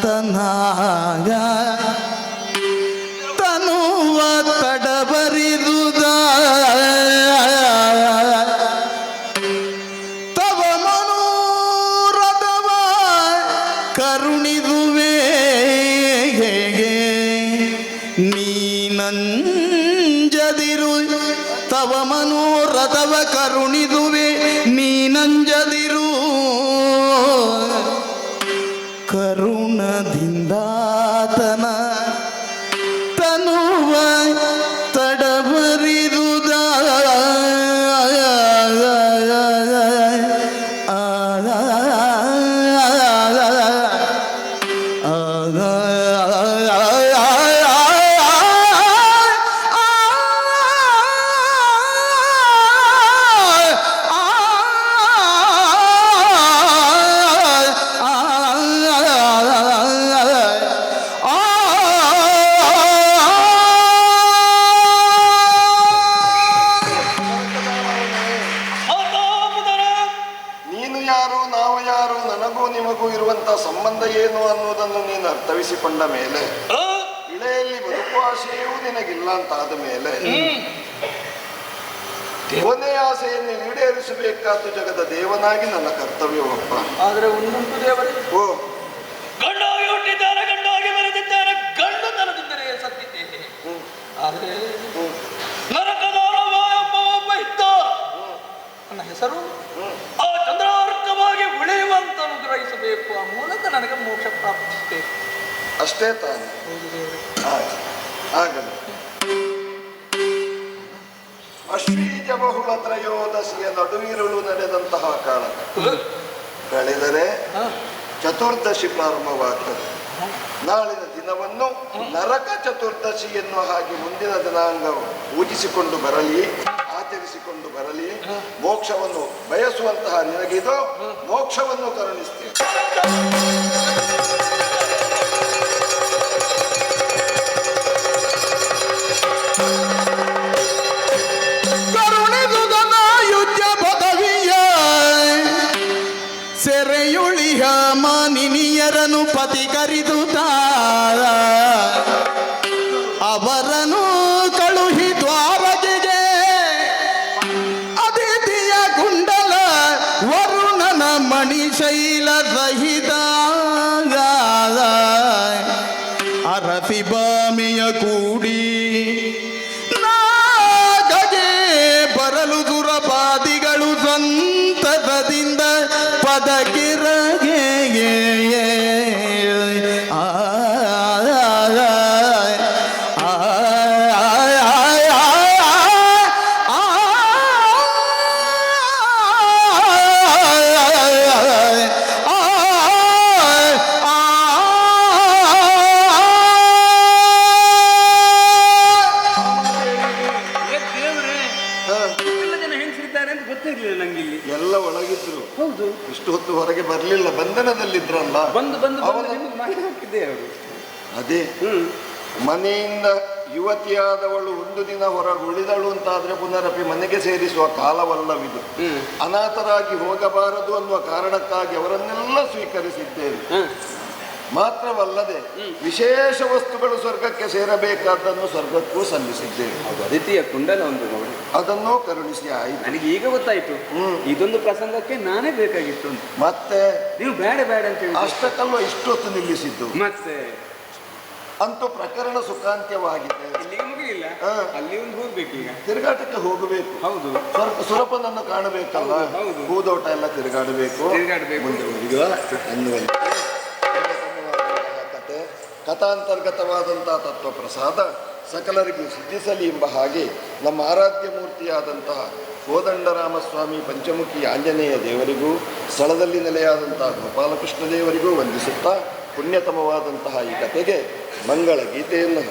Speaker 3: ತನಾಗ ತನುವ ತಡಬರಿದುದ ತವ ಮನೋರಥವ ಕರುಣಿದುವೆ ನೀನಂಜದಿರು ತವ ಮನೋರಥವ ಕರುಣಿದುವೆ ನೀನಂಜದಿರು ಕರುಣದಿಂದಾತನ ತನುವ ತಡಬರಿದುದ
Speaker 4: ನೀನು ಯಾರು ನಾವು ಯಾರು, ನನಗೂ ನಿಮಗೂ ಇರುವಂತ ಸಂಬಂಧ ಏನು ಅನ್ನೋದನ್ನು ನೀನು ಅರ್ಥವಿಸಿಕೊಂಡ ಮೇಲೆ, ಇಳೆಯಲ್ಲಿ ಬದುಕುವ ಆಸೆಯೂ ನಿನಗಿಲ್ಲ ಅಂತಾದ ಮೇಲೆ, ಕೊನೆಯ ಆಸೆಯನ್ನು ಈಡೇರಿಸಬೇಕಾದ ಜಗದ ದೇವನಾಗಿ ನನ್ನ ಕರ್ತವ್ಯವಪ್ಪ.
Speaker 6: ಆದರೆ ಒಂದೊಂದು ದೇವರೇ,
Speaker 4: ಓ
Speaker 6: ಗಂಡಾಗಿ ಹುಟ್ಟಿದ್ದಾರೆ, ಗಂಡಾಗಿ ಬರೆದಿದ್ದಾರೆ, ಗಂಡು ತನದಿದ್ದರೆ ಸತ್ತಿದ್ದೇನೆ. ಆದರೆ ನರಕದ ಎಂಬ ಒಬ್ಬ ಇದ್ದ, ನನ್ನ ಹೆಸರು ಆ ಚಂದ್ರಾರ್ಕವಾಗಿ ಉಳಿಯುವಂತನು ಗ್ರಹಿಸಬೇಕು. ಆ ಮೂಲಕ ನನಗೆ ಮೋಕ್ಷ ಪ್ರಾಪ್ತಿಸಬೇಕು.
Speaker 4: ಅಷ್ಟೇ ತಾನೆ. ಆಗಲಿ. ಅಶ್ವೀಜ ಬಹುಳ ತ್ರಯೋದಶಿಯ ನಡುವಿರುಳು ನಡೆದಂತಹ ಕಾಲ ಕಳೆದರೆ ಚತುರ್ದಶಿ ಪ್ರಾರಂಭವಾಗ್ತದೆ. ನಾಳಿನ ದಿನವನ್ನು ನರಕ ಚತುರ್ದಶಿ ಎನ್ನುವ ಹಾಗೆ ಮುಂದಿನ ದಿನಾಂಗ ಪೂಜಿಸಿಕೊಂಡು ಬರಲಿ, ಆಚರಿಸಿಕೊಂಡು ಬರಲಿ. ಮೋಕ್ಷವನ್ನು ಬಯಸುವಂತಹ ನಿನಗಿದು ಮೋಕ್ಷವನ್ನು ಕರುಣಿಸ್ತೇವೆ.
Speaker 3: ಕರುಣಿದುದನ ಯುದ್ಧ ಪದವಿಯ ಸೆರೆಯುಳಿಯ ಮಾನಿನಿಯರನು ಪತಿಕರಿದುತ್ತ ಅವರನ್ನು ಕಳುಹಿ ದ್ವಾರಕೆಗೆ ಅತಿಥಿಯ ಕುಂಡಲ ವರುಣನ ಮಣಿಶೈಲ ಸಹಿತ ಅರಸಿ ಬಾಮಿಯ ಕೂಡಿ ನಾಗಗೆ ಬರಲು ದುರಪಾದಿಗಳು ಸಂತಸದಿಂದ ಪದಕಿರಗೆ
Speaker 4: ಎಲ್ಲ ಒಳಗಿದ್ರು.
Speaker 2: ಹೌದು,
Speaker 4: ಇಷ್ಟು ಹೊತ್ತು ಹೊರಗೆ ಬರ್ಲಿಲ್ಲ, ಬಂಧನದಲ್ಲಿದ್ರಲ್ಲ.
Speaker 2: ಬಂದು ಮಾಡಿ ಹಾಕಿದ್ದೆ ಅವರು.
Speaker 4: ಅದೇ ಮನೆಯಿಂದ ಯುವತಿಯಾದವಳು ಒಂದು ದಿನ ಹೊರಗೆ ಉಳಿದಳು ಅಂತಾದ್ರೆ ಪುನರಪಿ ಮನೆಗೆ ಸೇರಿಸುವ ಕಾಲವಲ್ಲವಿದು. ಅನಾಥರಾಗಿ ಹೋಗಬಾರದು ಅನ್ನುವ ಕಾರಣಕ್ಕಾಗಿ ಅವರನ್ನೆಲ್ಲ ಸ್ವೀಕರಿಸಿದ್ದೇವೆ. ಮಾತ್ರವಲ್ಲದೆ ವಿಶೇಷ ವಸ್ತುಗಳು ಸ್ವರ್ಗಕ್ಕೆ ಸೇರಬೇಕಾದ್ದನ್ನು ಸ್ವರ್ಗಕ್ಕೂ ಸಲ್ಲಿಸಿದ್ದೇವೆ.
Speaker 2: ಅದಿತಿಯ ಕುಂಡಲ ಒಂದು ನೋಡಿ,
Speaker 4: ಅದನ್ನು ಕರುಣಿಸಿ ಆಯಿತು.
Speaker 2: ನನಗೆ ಈಗ ಗೊತ್ತಾಯ್ತು, ಇದೊಂದು ಪ್ರಸಂಗಕ್ಕೆ ನಾನೇ ಬೇಕಾಗಿತ್ತು ಅಂತ.
Speaker 4: ಮತ್ತೆ
Speaker 2: ನೀವು ಬೇಡ ಅಂತ ಹೇಳಿ
Speaker 4: ಅಷ್ಟಕ್ಕಲ್ವ ಇಷ್ಟೊತ್ತು ನಿಲ್ಲಿಸಿದ್ದು.
Speaker 2: ಮತ್ತೆ
Speaker 4: ಅಂತೂ ಪ್ರಕರಣ ಸುಖಾಂತ್ಯವಾಗಿದೆ.
Speaker 1: ಇಲ್ಲಿಗೆ ಮುಗಿಲಿಲ್ಲ, ಅಲ್ಲಿ ಒಂದು ಹೋಗ್ಬೇಕು ಈಗ,
Speaker 4: ತಿರುಗಾಟಕ್ಕೆ ಹೋಗಬೇಕು.
Speaker 1: ಹೌದು,
Speaker 4: ಸ್ವಲ್ಪ ಸುರಪನನ್ನು ಕಾಣಬೇಕಲ್ಲ,
Speaker 1: ಹೌದು.
Speaker 4: ಹೂದೋಟ ಎಲ್ಲ ತಿರುಗಾಡಬೇಕು. ಮುಂದೆ ಹೋಗುವ ಅನ್ನುವಂತೆ ಕಥೆ, ಕಥಾಂತರ್ಗತವಾದಂತಹ ತತ್ವ ಪ್ರಸಾದ ಸಕಲರಿಗೂ ಸಿದ್ಧಿಸಲಿ ಎಂಬ ಹಾಗೆ ನಮ್ಮ ಆರಾಧ್ಯ ಮೂರ್ತಿಯಾದಂತಹ ಕೋದಂಡರಾಮಸ್ವಾಮಿ ಪಂಚಮುಖಿ ಆಂಜನೇಯ ದೇವರಿಗೂ ಸ್ಥಳದಲ್ಲಿ ನೆಲೆಯಾದಂತಹ ಗೋಪಾಲಕೃಷ್ಣ ದೇವರಿಗೂ ವಂದಿಸುತ್ತಾ ಪುಣ್ಯತಮವಾದಂತಹ ಈ ಕಥೆಗೆ ಮಂಗಳ ಗೀತೆಯನ್ನು